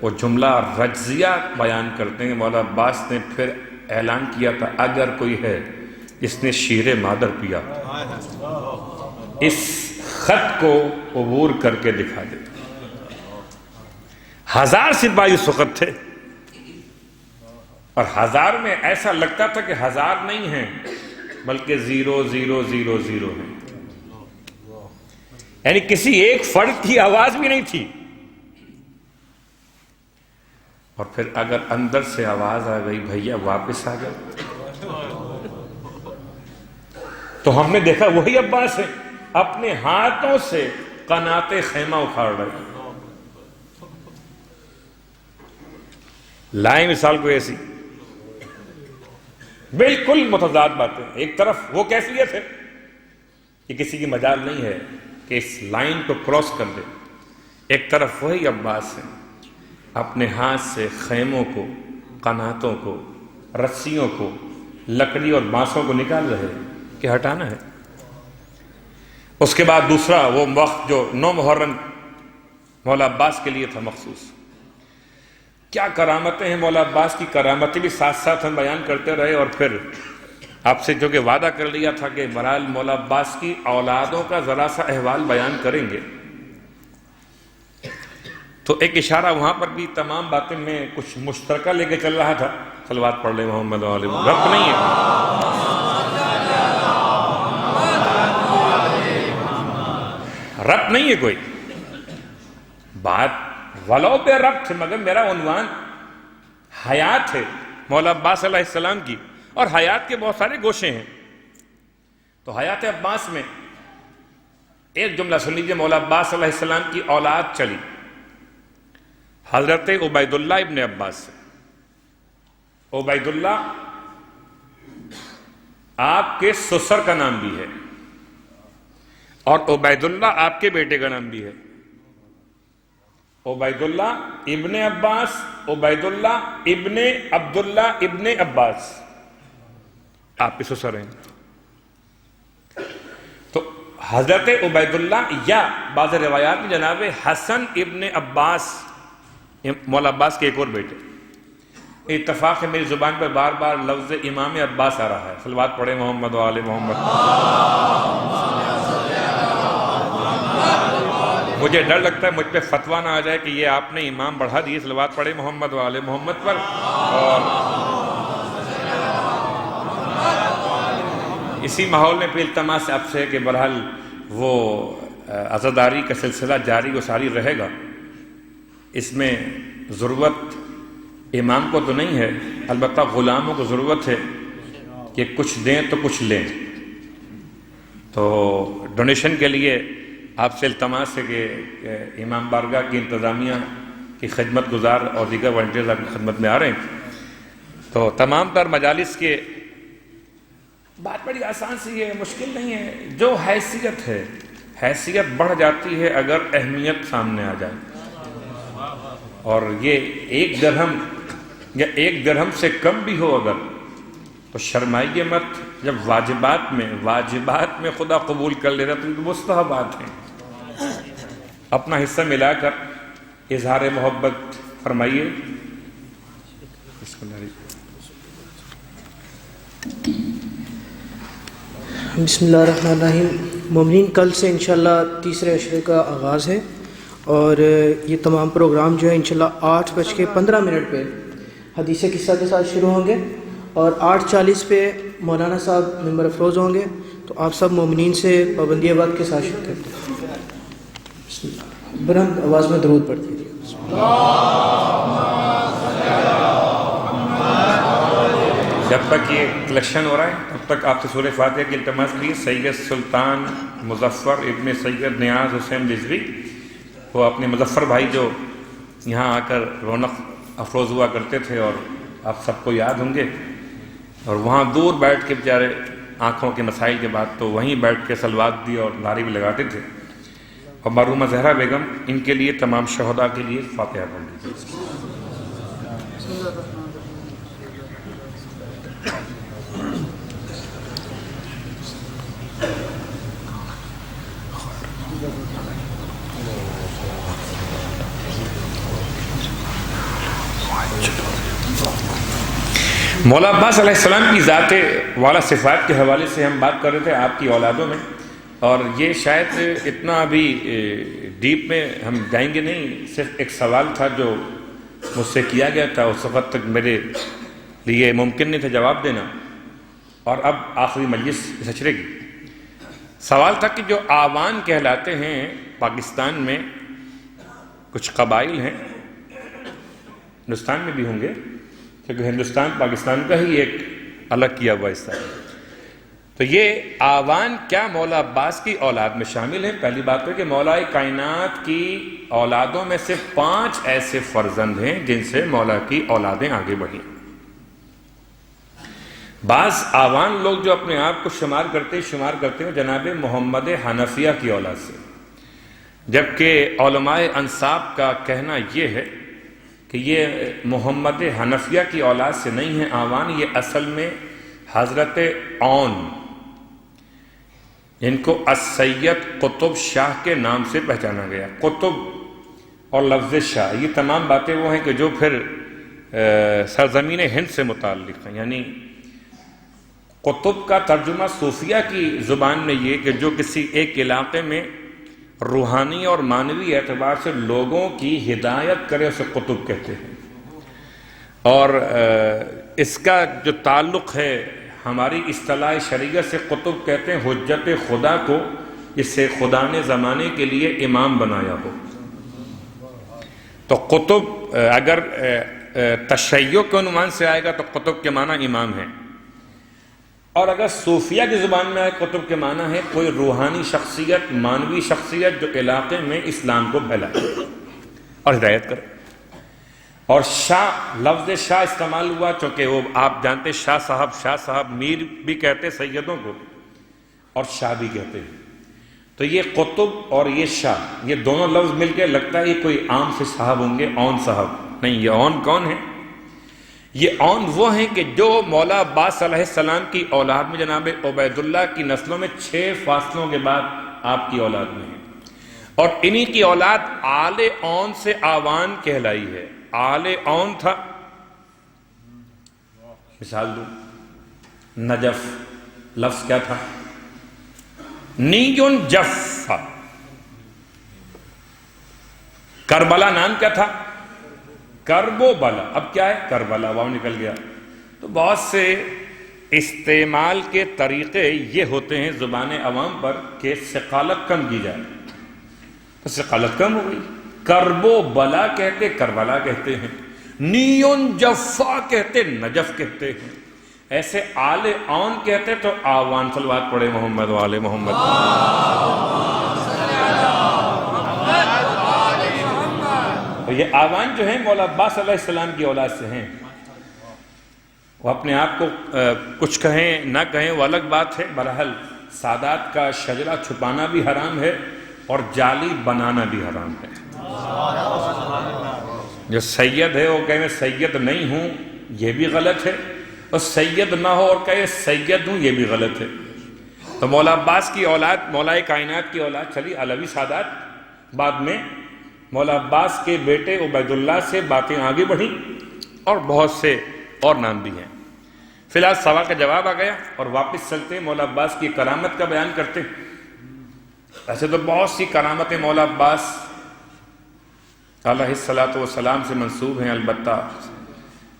وہ جملہ رجزیہ بیان کرتے ہیں کہ مولا عباس نے پھر اعلان کیا تھا اگر کوئی ہے جس نے شیر مادر پیا اس خط کو عبور کر کے دکھا دے. 1000 سپاہی اس وقت تھے، اور 1000 میں ایسا لگتا تھا کہ 1000 نہیں ہیں بلکہ 0000 ہیں. یعنی کسی ایک فرد کی آواز بھی نہیں تھی. اور پھر اگر اندر سے آواز آ گئی بھیا واپس آ جاؤ، تو ہم نے دیکھا وہی عباس ہے اپنے ہاتھوں سے قنات خیمہ اکھاڑ رہے. لائیں مثال کو ایسی بالکل متضاد باتیں. ایک طرف وہ کیفیت ہے کہ کسی کی مجال نہیں ہے کہ اس لائن کو کراس کر دے، ایک طرف وہی عباس ہے اپنے ہاتھ سے خیموں کو، قناتوں کو، رسیوں کو، لکڑی اور بانسوں کو نکال رہے کہ ہٹانا ہے. اس کے بعد دوسرا وہ وقت جو 9 محرم مولا عباس کے لیے تھا مخصوص. کیا کرامتیں ہیں مولا عباس کی، کرامتیں بھی ساتھ ساتھ ہم بیان کرتے رہے. اور پھر آپ سے جو کہ وعدہ کر لیا تھا کہ بہرحال مولا عباس کی اولادوں کا ذرا سا احوال بیان کریں گے، تو ایک اشارہ وہاں پر بھی تمام باتیں میں کچھ مشترکہ لے کے چل رہا تھا. صلوات پڑھ لیں محمد علیہ. ربط نہیں ہے، ربط نہیں ہے کوئی بات، ولو بے ربط، مگر میرا عنوان حیات ہے مولا عباس علیہ السلام کی. اور حیات کے بہت سارے گوشے ہیں. تو حیات عباس میں ایک جملہ سن لیجیے. مولا عباس علیہ السلام کی اولاد چلی حضرت عبید اللہ ابن عباس سے. عبید اللہ آپ کے سسر کا نام بھی ہے، اور عبید اللہ آپ کے بیٹے کا نام بھی ہے. عبید اللہ ابن عباس، عبید اللہ ابن عبداللہ ابن عباس، آپ اس سر ہیں. تو حضرت عبید اللہ یا بعض روایات میں جناب حسن ابن عباس، مولا عباس کے ایک اور بیٹے. اتفاق ہے میری زبان پر بار بار لفظ امام عباس آ رہا ہے. صلوات پڑھیں محمد و آل محمد. مجھے ڈر لگتا ہے مجھ پہ فتویٰ نہ آ جائے کہ یہ آپ نے امام بڑھا دیے. صلوات پڑھیں محمد و آل محمد پر. اور اسی ماحول میں پھر التماس آپ سے کہ بہرحال وہ عزاداری کا سلسلہ جاری و ساری رہے گا. اس میں ضرورت امام کو تو نہیں ہے، البتہ غلاموں کو ضرورت ہے کہ کچھ دیں تو کچھ لیں. تو ڈونیشن کے لیے آپ سے التماس ہے کہ امام بارگاہ کی انتظامیہ کی خدمت گزار اور دیگر والنٹیئرز آپ کی خدمت میں آ رہے ہیں. تو تمام تر مجالس کے بات بڑی آسان سی ہے، مشکل نہیں ہے. جو حیثیت ہے، حیثیت بڑھ جاتی ہے اگر اہمیت سامنے آ جائے. اور یہ 1 درہم یا 1 درہم سے کم بھی ہو اگر، تو شرمائیے مت. جب واجبات میں خدا قبول کر لے رہا تو مستحبات ہیں. اپنا حصہ ملا کر اظہار محبت فرمائیے.
بسم اللہ الرحمن الرحیم. مومنین کل سے انشاءاللہ تیسرے عشرے کا آغاز ہے اور یہ تمام پروگرام جو ہے انشاءاللہ 8:15 پہ حدیث قصہ کے ساتھ شروع ہوں گے اور 8:40 پہ مولانا صاحب ممبر افروز ہوں گے. تو آپ سب مومنین سے پابندی آباد کے ساتھ شرکت کرتے ہیں. بسم اللہ. بلند آواز میں درود پڑھتے ہیں.
جب تک یہ کلیکشن ہو رہا ہے تب تک آپ سے سورہ فاتحہ کی التماس کی. سید سلطان مظفر ابن سید نیاز حسین رضوی، وہ اپنے مظفر بھائی جو یہاں آ کر رونق افروز ہوا کرتے تھے اور آپ سب کو یاد ہوں گے. اور وہاں دور بیٹھ کے بیچارے آنکھوں کے مسائل کے بعد تو وہیں بیٹھ کے صلوات دی اور نعرے بھی لگاتے تھے. اور مرحومہ زہرا بیگم، ان کے لیے تمام شہداء کے لیے فاتحہ پڑھ دیجیے. مولا عباس علیہ السلام کی ذات والا صفات کے حوالے سے ہم بات کر رہے تھے آپ کی اولادوں میں، اور یہ شاید اتنا ابھی ڈیپ میں ہم جائیں گے نہیں. صرف ایک سوال تھا جو مجھ سے کیا گیا تھا، اس وقت تک میرے لیے ممکن نہیں تھا جواب دینا، اور اب آخری مجلس اس اشرے کی. سوال تھا کہ جو آوان کہلاتے ہیں پاکستان میں کچھ قبائل ہیں، ہندوستان میں بھی ہوں گے کیونکہ ہندوستان پاکستان کا ہی ایک الگ کیا ہوا حصہ ہے. تو یہ آوان کیا مولا عباس کی اولاد میں شامل ہیں؟ پہلی بات ہے کہ مولا کائنات کی اولادوں میں سے 5 ایسے فرزند ہیں جن سے مولا کی اولادیں آگے بڑھیں. بعض آوان لوگ جو اپنے آپ کو شمار کرتے ہیں جناب محمد حنفیہ کی اولاد سے، جبکہ علماء انساب کا کہنا یہ ہے کہ یہ محمد حنفیہ کی اولاد سے نہیں ہے آوان. یہ اصل میں حضرت اون، جن کو السید قطب شاہ کے نام سے پہچانا گیا. قطب اور لفظ شاہ، یہ تمام باتیں وہ ہیں کہ جو پھر سرزمین ہند سے متعلق ہیں. یعنی قطب کا ترجمہ صوفیہ کی زبان میں یہ کہ جو کسی ایک علاقے میں روحانی اور معنوی اعتبار سے لوگوں کی ہدایت کرے اسے قطب کہتے ہیں. اور اس کا جو تعلق ہے ہماری اصطلاح شریعت سے، قطب کہتے ہیں حجت خدا کو جس سے خدا نے زمانے کے لیے امام بنایا ہو. تو قطب اگر تشیع کے عنوان سے آئے گا تو قطب کے معنی امام ہے، اور اگر صوفیہ کی زبان میں آئے قطب کے معنی ہے کوئی روحانی شخصیت، مانوی شخصیت جو علاقے میں اسلام کو پھیلائے اور ہدایت کرے. اور شاہ، لفظ شاہ استعمال ہوا چونکہ وہ آپ جانتے شاہ صاحب میر بھی کہتے سیدوں کو اور شاہ بھی کہتے ہیں. تو یہ قطب اور یہ شاہ، یہ دونوں لفظ مل کے لگتا ہے یہ کوئی عام سے صاحب ہوں گے، اون صاحب نہیں۔ یہ اون کون ہے؟ یہ اون وہ ہیں کہ جو مولا عباس علیہ السلام کی اولاد میں جناب عبید اللہ کی نسلوں میں 6 فاصلوں کے بعد آپ کی اولاد میں ہیں، اور انہی کی اولاد آل اون سے آوان کہلائی ہے۔ آل اون تھا، مثال دوں، نجف لفظ کیا تھا؟ Neon GIF. کربلا نام کیا تھا؟ کرب و بلا۔ اب کیا ہے؟ کربلا، واو نکل گیا۔ تو بہت سے استعمال کے طریقے یہ ہوتے ہیں زبان عوام پر کہ ثقالت کم کی جائے، تو ثقالت کم ہو گئی۔ کرب و بلا کہتے کربلا کہتے ہیں، نیون جفا کہتے نجف کہتے ہیں، ایسے آل اون کہتے تو آوان۔ صلوات پڑھے محمد وآل محمد۔ تو یہ آوان جو ہیں مولا عباس علیہ السلام کی اولاد سے ہیں۔ وہ اپنے آپ کو کچھ کہیں نہ کہیں وہ الگ بات ہے، بہرحال سادات کا شجرہ چھپانا بھی حرام ہے اور جعلی بنانا بھی حرام ہے۔ جو سید ہے وہ کہے میں سید نہیں ہوں، یہ بھی غلط ہے، اور سید نہ ہو اور کہے سید ہوں، یہ بھی غلط ہے۔ تو مولا عباس کی اولاد، مولا کائنات کی اولاد چلی علوی سادات، بعد میں مولا عباس کے بیٹے عبید اللہ سے باتیں آگے بڑھیں، اور بہت سے اور نام بھی ہیں۔ فی الحال سوال کا جواب آ گیا، اور واپس چلتے ہیں مولا عباس کی کرامت کا بیان کرتے ہیں۔ ایسے تو بہت سی کرامتیں مولا عباس علیہ السلام سے منسوب ہیں، البتہ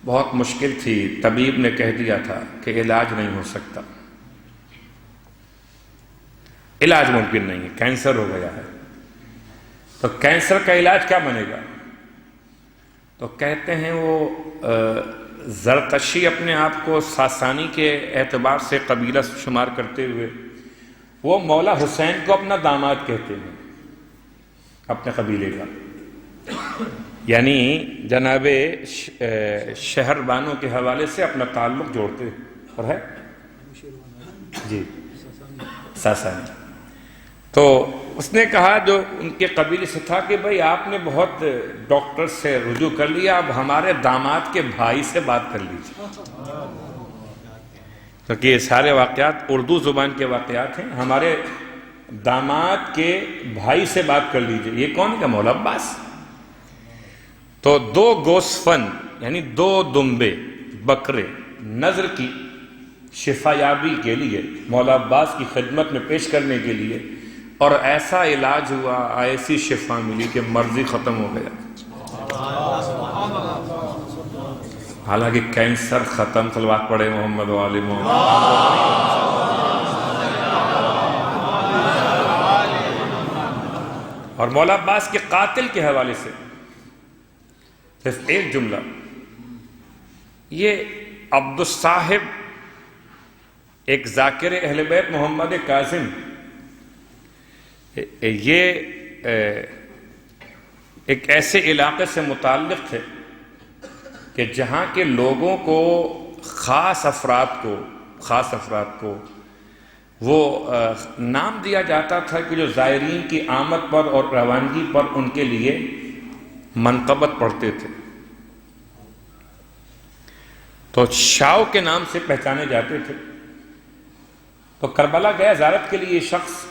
بہت مشکل تھی۔ طبیب نے کہہ دیا تھا کہ علاج نہیں ہو سکتا، علاج ممکن نہیں ہے، کینسر ہو گیا ہے۔ تو کینسر کا علاج کیا بنے گا؟ تو کہتے ہیں وہ زرتشی اپنے آپ کو ساسانی کے اعتبار سے قبیلہ شمار کرتے ہوئے وہ مولا حسین کو اپنا داماد کہتے ہیں، اپنے قبیلے کا، یعنی جناب شہر بانوں کے حوالے سے اپنا تعلق جوڑتے ہیں۔ اور ہے جی ساسانی۔ تو اس نے کہا جو ان کے قبیلے سے تھا کہ بھئی آپ نے بہت ڈاکٹر سے رجوع کر لیا، اب ہمارے داماد کے بھائی سے بات کر لیجیے، کیونکہ یہ سارے واقعات اردو زبان کے واقعات ہیں۔ ہمارے داماد کے بھائی سے بات کر لیجیے۔ یہ کون ہے؟ مولا عباس۔ تو 2 گوسفن یعنی 2 دمبے بکرے نظر کی شفا یابی کے لیے مولا عباس کی خدمت میں پیش کرنے کے لیے، اور ایسا علاج ہوا، ایسی شفا ملی کہ مرضی ختم ہو گیا۔ حالانکہ کینسر ختم، صلوات پڑھے محمد وآل محمد۔ اور مولا عباس کے قاتل کے حوالے سے صرف ایک جملہ، یہ عبد الصاحب ایک ذاکر اہل بیت محمد کاظم، یہ ایک ایسے علاقے سے متعلق تھے کہ جہاں کے لوگوں کو خاص افراد کو وہ نام دیا جاتا تھا کہ جو زائرین کی آمد پر اور روانگی پر ان کے لیے منقبت پڑھتے تھے، تو شاو کے نام سے پہچانے جاتے تھے۔ تو کربلا گیا زیارت کے لیے یہ شخص،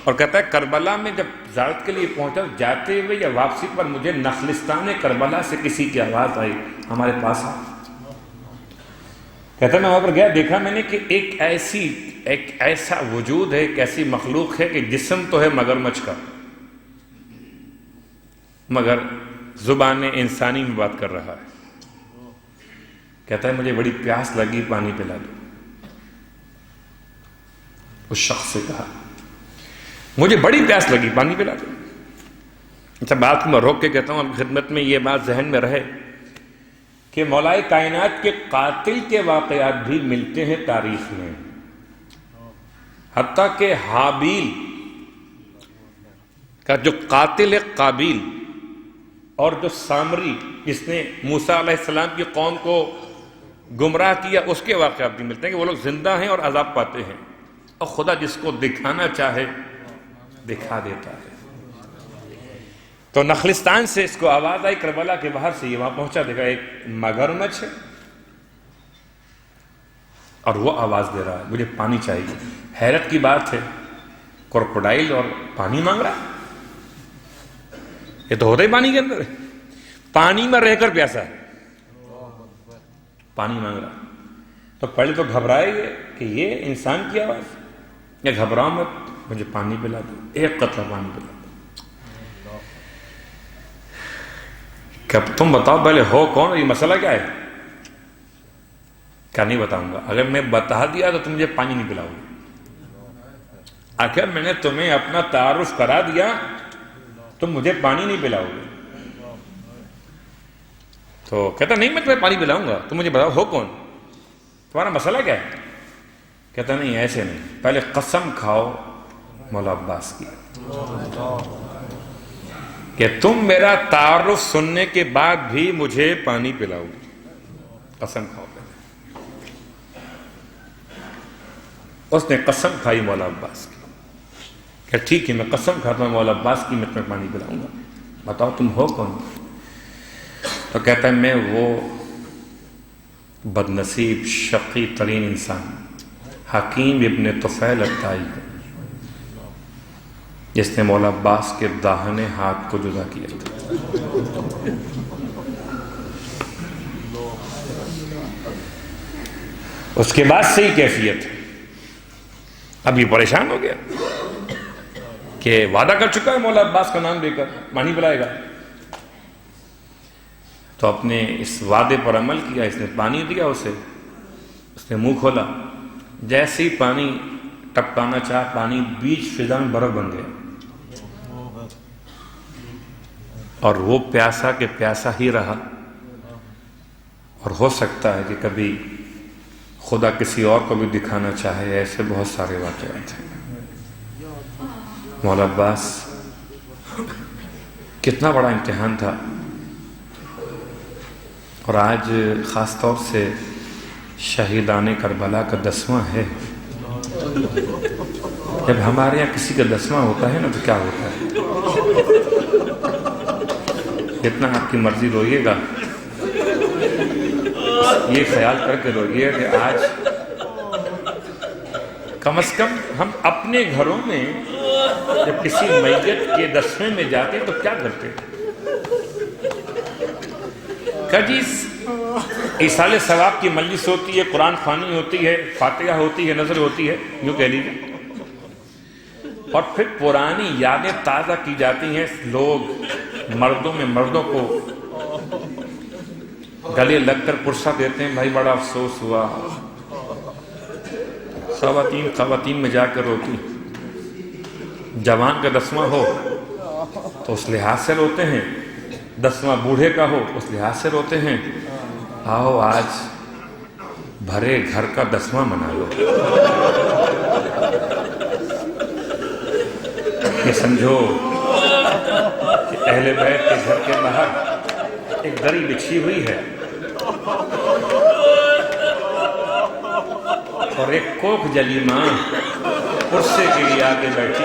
اور کہتا ہے کربلا میں جب زیارت کے لیے پہنچا، جاتے ہوئے یا واپسی پر مجھے نخلستان کربلا سے کسی کی آواز آئی، ہمارے پاس آ۔ کہتا ہے میں وہاں پر گیا، دیکھا میں نے کہ ایک ایسا وجود ہے، ایک ایسی مخلوق ہے کہ جسم تو ہے مگرمچھ کا، مگر زبان انسانی میں بات کر رہا ہے۔ کہتا ہے مجھے بڑی پیاس لگی، پانی پلا دو۔ اس شخص سے کہا مجھے بڑی پیاس لگی، پانی پلا دو۔ اچھا بات کو میں روک کے کہتا ہوں، اب خدمت میں یہ بات ذہن میں رہے کہ مولائے کائنات کے قاتل کے واقعات بھی ملتے ہیں تاریخ میں، حتیٰ کہ حابیل کا جو قاتل ہے قابیل، اور جو سامری جس نے موسیٰ علیہ السلام کی قوم کو گمراہ کیا، اس کے واقعات بھی ملتے ہیں کہ وہ لوگ زندہ ہیں اور عذاب پاتے ہیں۔ اور خدا جس کو دکھانا چاہے دکھا دیتا ہے۔ تو نخلستان سے اس کو آواز آئی کربلا کے باہر سے، یہ وہاں پہنچا، دیکھا ایک مگرمچھ ہے اور وہ آواز دے رہا ہے مجھے پانی چاہیے۔ حیرت کی بات ہے، کروکوڈائل اور پانی مانگ رہا ہے، یہ تو ہوتا ہی پانی کے اندر ہے، پانی میں رہ کر پیاسا ہے، پانی مانگ رہا ہے۔ تو پہلے تو گھبرائے گئے کہ یہ انسان کی آواز، یا گھبراؤ مت، مجھے پانی پلا دو، ایک قطرہ پانی پلا دو۔ کہ تم بتاؤ پہلے ہو کون، یہ مسئلہ کیا ہے؟ کیا نہیں بتاؤں گا، اگر میں بتا دیا تو تم مجھے پانی نہیں پلاؤ گے، اگر میں نے تمہیں اپنا تعارف کرا دیا تم مجھے پانی نہیں پلاؤ گے۔ تو کہتا نہیں میں تمہیں پانی پلاؤں گا، تم مجھے بتاؤ ہو کون، تمہارا مسئلہ کیا ہے؟ کہتا نہیں ایسے نہیں، پہلے قسم کھاؤ مولا عباس کی کہ تم میرا تعارف سننے کے بعد بھی مجھے پانی پلاؤ گے، قسم کھاؤ۔ اس نے قسم کھائی مولا عباس کی کہ ٹھیک ہے میں قسم کھاتا ہوں مولا عباس کی، میں تمہیں پانی پلاؤں گا، بتاؤ تم ہو کون؟ تو کہتا ہے میں وہ بدنصیب شقی ترین انسان حکیم ابن طفیل الطائی ہوں جس نے مولا عباس کے داہنے ہاتھ کو جدا کیا تھا۔ اس کے بعد صحیح کیفیت، اب یہ پریشان ہو گیا کہ وعدہ کر چکا ہے مولا عباس کا نام لے کر پانی پلائے گا، تو اپنے اس وعدے پر عمل کیا، اس نے پانی دیا اسے، اس نے منہ کھولا، جیسے ہی پانی ٹپکانا چاہا پانی بیچ فضا میں برف بن گیا، اور وہ پیاسا کہ پیاسا ہی رہا۔ اور ہو سکتا ہے کہ کبھی خدا کسی اور کو بھی دکھانا چاہے، ایسے بہت سارے واقعات ہیں۔ مولا عباس کتنا بڑا امتحان تھا، اور آج خاص طور سے شہیدان کربلا کا 10واں ہے۔ جب ہمارے یہاں کسی کا 10واں ہوتا ہے نا تو کیا ہوتا ہے، جتنا آپ کی مرضی روئیے گا، یہ خیال کر کے روئیے کہ آج کم از کم ہم اپنے گھروں میں جب کسی میت کے 10ویں میں جاتے تو کیا کرتے؟ کہ جی ایصال ثواب کی مجلس ہوتی ہے، قرآن خوانی ہوتی ہے، فاتحہ ہوتی ہے، نظر ہوتی ہے، یوں کہہ لیجیے، اور پھر پرانی یادیں تازہ کی جاتی ہیں، لوگ مردوں میں مردوں کو گلے لگ کر پرسہ دیتے ہیں، بھائی بڑا افسوس ہوا، خواتین میں جا کر روتی، جوان کا 10واں ہو تو اس لحاظ سے روتے ہیں، 10واں بوڑھے کا ہو اس لحاظ سے روتے ہیں۔ آؤ آج بھرے گھر کا 10واں منا لو، یہ سمجھو کہ اہل بیت کے گھر کے باہر ایک دری بچھی ہوئی ہے اور ایک کوکھ جلی ماں پرسے کے لیے آگے بیٹھی،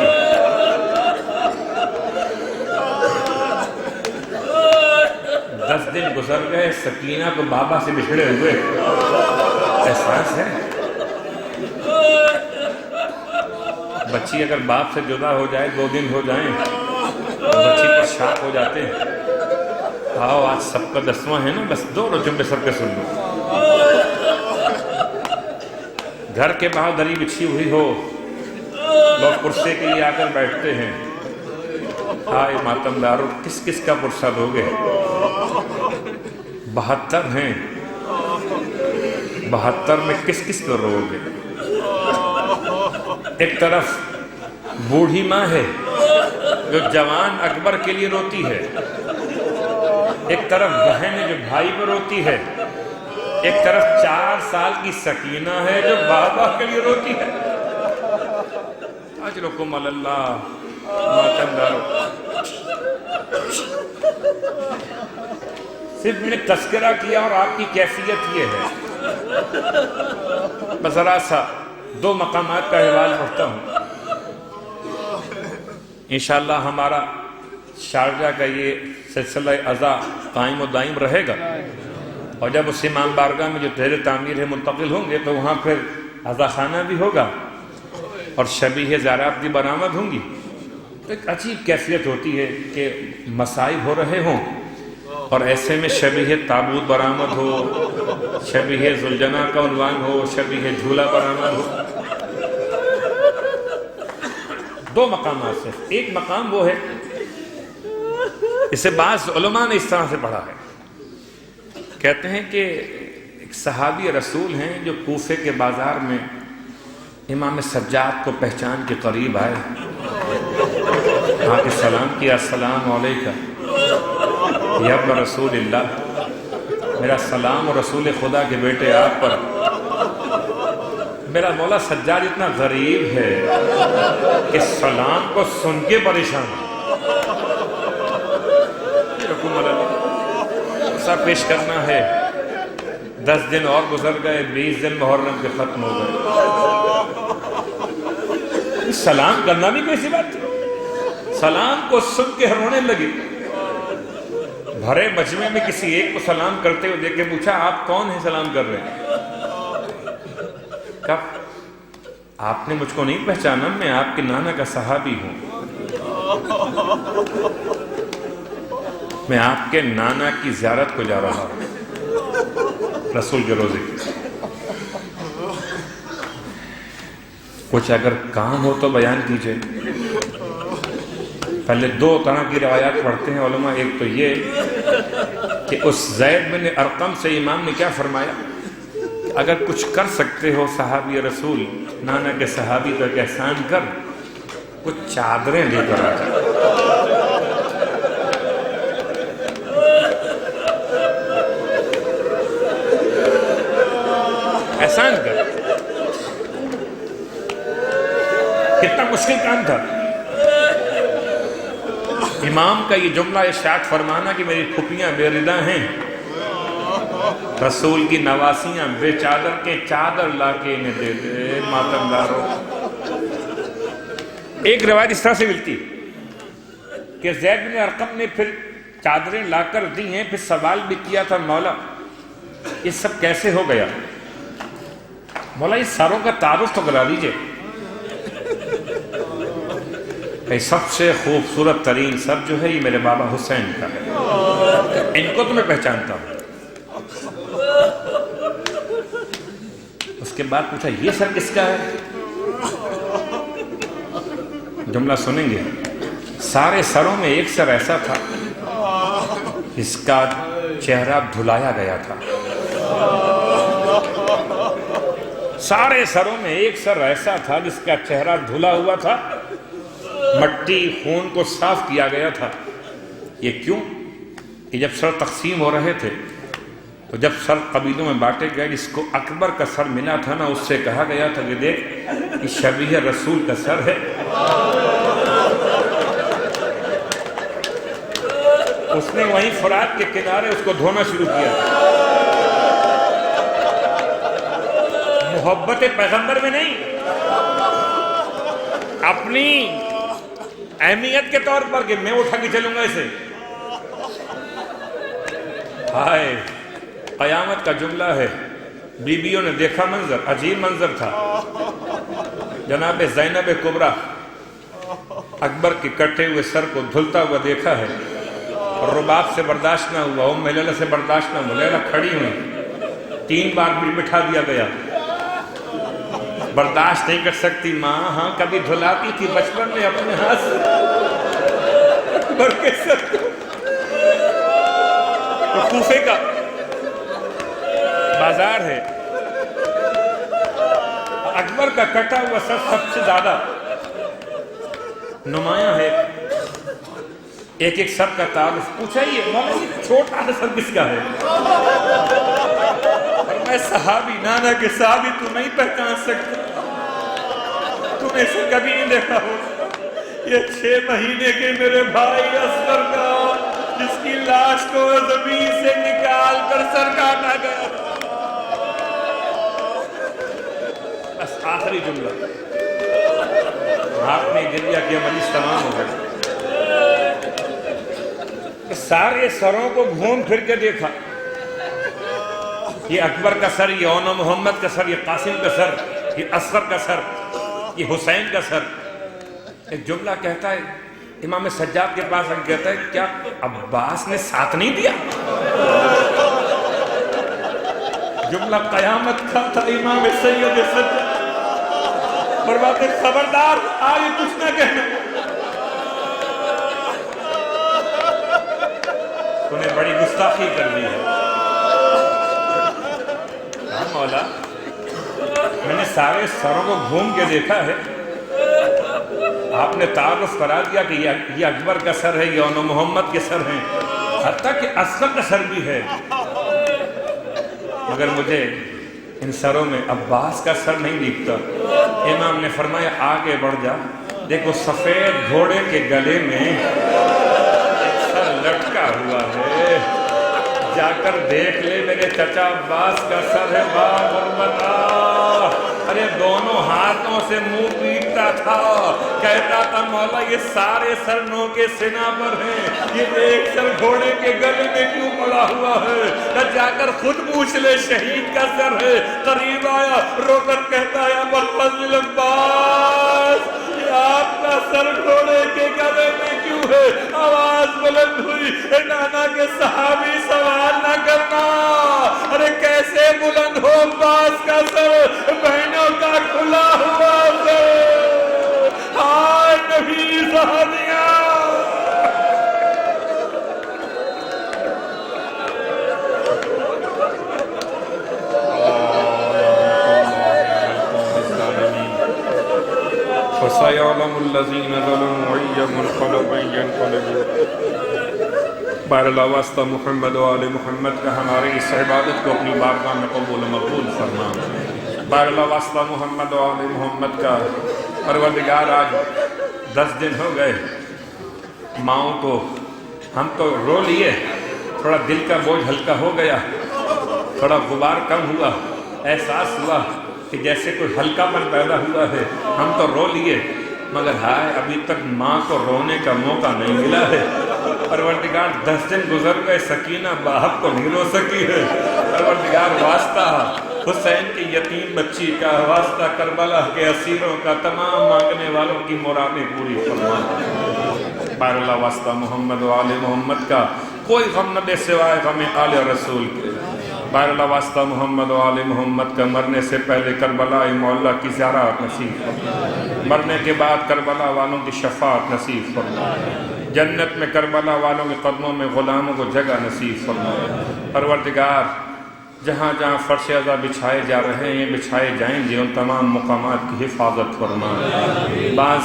10 دن گزر گئے، سکینہ کو بابا سے بچھڑے ہوئے احساس ہے۔ بچی اگر باپ سے جدا ہو جائے، 2 دن ہو جائیں تو بچی پر شاک ہو جاتے ہیں۔ آؤ آج سب کا 10واں ہے نا، بس 2 جملے سب کے سن لو۔ گھر کے باہر دری بچھی ہوئی ہو، لوگ پرسے کے لیے آ کر بیٹھتے ہیں، ہائے ماتم دارو کس کس کا پرسہ دو گے؟ 72 ہیں، 72 میں کس کس کو رو گے؟ ایک طرف بوڑھی ماں ہے جو جوان اکبر کے لیے روتی ہے، ایک طرف بہن ہے جو بھائی پر روتی ہے، ایک طرف 4 سال کی سکینہ ہے جو بابا کے لیے روتی ہے۔ اجرکم اللہ ماتم دارو، صرف میں نے تذکرہ کیا اور آپ کی کیفیت یہ ہے، بس ذرا سا دو مقامات کا حوالہ پڑھتا ہوں. انشاءاللہ ہمارا شارجہ کا یہ سلسلہ عزا قائم و دائم رہے گا، اور جب اس امام بارگاہ میں جو زیر تعمیر ہے منتقل ہوں گے تو وہاں پھر عزا خانہ بھی ہوگا اور شبیہ زیارات بھی برآمد ہوں گی. ایک عجیب کیفیت ہوتی ہے کہ مصائب ہو رہے ہوں اور ایسے میں شبیہ تابوت برآمد ہو، شبیہ ذوالجناح کا عنوان ہو، شبیہ جھولا برآمد ہو. دو مقامات سے ایک مقام وہ ہے، اسے بعض علماء نے اس طرح سے پڑھا ہے، کہتے ہیں کہ ایک صحابی رسول ہیں جو کوفے کے بازار میں امام سجاد کو پہچان کے قریب آئے، آ کے سلام کیا، السلام علیکم یا ابن رسول اللہ، میرا سلام اور رسول خدا کے بیٹے آپ پر. میرا مولا سجاد اتنا غریب ہے کہ سلام کو سن کے پریشان ایسا پیش کرنا ہے. 10 دن اور گزر گئے، 20 دن محرم کے ختم ہو گئے. سلام کرنا بھی کوئی سی بات تھی؟ سلام کو سن کے رونے لگے. بھرے مجمع میں کسی ایک کو سلام کرتے ہوئے دیکھ کے پوچھا آپ کون ہیں سلام کر رہے ہیں؟ کب آپ نے مجھ کو نہیں پہچانا؟ میں آپ کے نانا کا صحابی ہوں، میں آپ کے نانا کی زیارت کو جا رہا ہوں رسول کے روزے کی. کچھ اگر کام ہو تو بیان کیجئے. پہلے 2 طرح کی روایات پڑھتے ہیں علماء. ایک تو یہ کہ اس زید بن ارقم سے امام نے کیا فرمایا، اگر کچھ کر سکتے ہو صحابی رسول، نانا کے صحابی تو ایک احسان کر، کچھ چادریں لے کر آ جا. احسان کر. کتنا مشکل کام تھا. امام کا یہ جملہ ارشاد فرمانا کہ میری پھپھیاں بے ردا ہیں، رسول کی نواسیاں بے چادر کے، چادر لا کے انہیں دے دے ماتم دارو. ایک روایت اس طرح سے ملتی کہ زید بن ارقم نے پھر چادریں لا کر دی ہیں، پھر سوال بھی کیا تھا مولا یہ سب کیسے ہو گیا؟ مولا یہ سروں کا تعارف تو کرا دیجئے. کہ سب سے خوبصورت ترین سر جو ہے یہ میرے بابا حسین کا ہے، ان کو تو میں پہچانتا ہوں. اس کے بعد پوچھا یہ سر کس کا ہے؟ جملہ سنیں گے. سارے سروں میں ایک سر ایسا تھا جس کا چہرہ دھلایا گیا تھا. سارے سروں میں ایک سر ایسا تھا جس کا چہرہ دھلا ہوا تھا، مٹی خون کو صاف کیا گیا تھا. یہ کیوں کہ جب سر تقسیم ہو رہے تھے تو جب سر قبیلوں میں بانٹے گئے، جس کو اکبر کا سر ملا تھا نا، اس سے کہا گیا تھا کہ دیکھ یہ شبیہ رسول کا سر ہے. اس نے وہیں فرات کے کنارے اس کو دھونا شروع کیا. محبت پیغمبر میں نہیں، اپنی اہمیت کے طور پر کہ میں اٹھا کے چلوں گا اسے. ہائے قیامت کا جملہ ہے. بیویوں نے دیکھا منظر، عجیب منظر تھا. جناب زینب کبریٰ اکبر کے کٹے ہوئے سر کو دھلتا ہوا دیکھا ہے اور رباب سے برداشت نہ ہوا. ام لیلہ سے برداشت نہ ہوا. لیلہ کھڑی ہوئی، 3 بار بھی بٹھا دیا گیا. برداشت نہیں کر سکتی. ماں ہاں کبھی دھلاتی تھی بچپن میں اپنے ہاتھ سے اکبر کے سر کو. کوفے کا بازار ہے، اکبر کا کٹا ہوا سر سب سے زیادہ نمایاں ہے. ایک ایک سر کا تعارف پوچھا. یہ مولا یہ چھوٹا سر کس کا ہے؟ اور میں صحابی، نانا کے صحابی، تو نہیں پہچان سکتا، تم نے اسے کبھی نہیں دیکھا ہو. یہ 6 مہینے کے میرے بھائی اصغر کا، جس کی لاش کو زمین سے نکال کر سر کاٹا گیا. بس آخری جملہ، آپ نے گریہ کیا، مجلس تمام ہو گئی. سارے سروں کو گھوم پھر کے دیکھا، یہ اکبر کا سر، یہ اونا محمد کا سر، یہ قاسم کا سر، یہ اصغر کا سر، یہ حسین کا سر. ایک جملہ کہتا ہے، امام سجاد کے پاس کہتا ہے کیا عباس نے ساتھ نہیں دیا؟ جملہ قیامت کا تھا. امام سید سجاد فرماتے خبردار آگے کچھ نہ کہنا، انہیں بڑی گستاخی کر دی ہے. مولا میں نے سارے سروں کو گھوم کے دیکھا ہے، آپ نے تعارف کرا دیا کہ یہ اکبر کا سر ہے، یہ اونا محمد کے سر ہیں، حتیٰ کہ اصغر کا سر بھی ہے، مگر مجھے ان سروں میں عباس کا سر نہیں دکھتا. امام نے فرمایا آگے بڑھ جا، دیکھو سفید گھوڑے کے گلے میں ایک سر لٹکا ہوا ہے، جا کر دیکھ لے میرے چچا عباس کا سر ہے. غربتا ارے دونوں ہاتھوں سے منہ پیٹتا تھا، کہتا تھا مولا یہ سارے سر نو کے سنا پر ہیں، یہ ایک سر گھوڑے کے گلے میں کیوں پڑا ہوا ہے؟ نہ جا کر خود پوچھ لے، شہید کا سر ہے. قریب آیا، رو کر کہتا ہے ابوالفضل عباس یہ آپ کا سر گھوڑے کے گلے میں کیوں ہے؟ آواز بلند ہوئی، اے نانا کے صحابی سوال نہ کرنا، ارے کیسے بلند ہو عباس کا سر، بہنوں کا کھلا ہوا سر. ہائے نبی زہدیاں، فَسَيَعْلَمُ الَّذِينَ ظَلَمُوا أَيَّ مُنْقَلَبٍ يَنْقَلِبُونَ. بارلہ واسطہ محمد و آل محمد کا ہماری اس عبادت کو اپنی بارگاہ میں قبول و مقبول فرما. بارلہ واسطہ محمد و آل محمد کا پروردگار آج 10 دن ہو گئے ماؤں کو، ہم تو رو لیے، تھوڑا دل کا بوجھ ہلکا ہو گیا، تھوڑا غبار کم ہوا، احساس ہوا کہ جیسے کوئی ہلکا پن پیدا ہوا ہے. ہم تو رو لیے، مگر ہائے ابھی تک ماں کو رونے کا موقع نہیں ملا ہے. پروردگار 10 دن گزر گئے، سکینہ باپ کو نہیں رو سکی ہے. پروردگار واسطہ حسین کی یتیم بچی کا، واسطہ کربلا کے اسیروں کا، تمام مانگنے والوں کی مرادیں پوری فرما. بارلہ واسطہ محمد و آل محمد کا کوئی غم نہ دے سوائے غم آل رسول کے. بارلہ واسطہ محمد و آل محمد کا مرنے سے پہلے کربلا معلیٰ کی زیارت نصیب فرما، مرنے کے بعد کربلا والوں کی شفاعت نصیب فرما، جنت میں کربلا والوں کے قدموں میں غلاموں کو جگہ نصیب فرما. پروردگار جہاں جہاں فرش عزا بچھائے جا رہے ہیں، بچھائے جائیں گے، ان تمام مقامات کی حفاظت فرما. بعض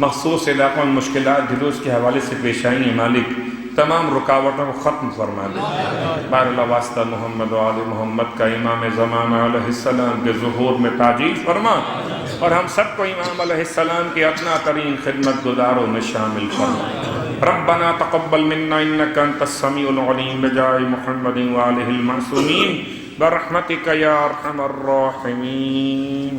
مخصوص علاقوں میں مشکلات دروس کے حوالے سے پیش آئی ہیں، مالک تمام رکاوٹوں کو ختم فرما دے. بارلہ واسطہ محمد و آل محمد کا امام زمانہ علیہ السلام کے ظہور میں تعجیل فرما، اور ہم سب کو امام علیہ السلام کے ادنا ترین خدمت گزاروں میں شامل فرما. ربنا تقبل منا انك انت السميع العليم بجاه محمد وآله المعصومين برحمتك يا ارحم الراحمين.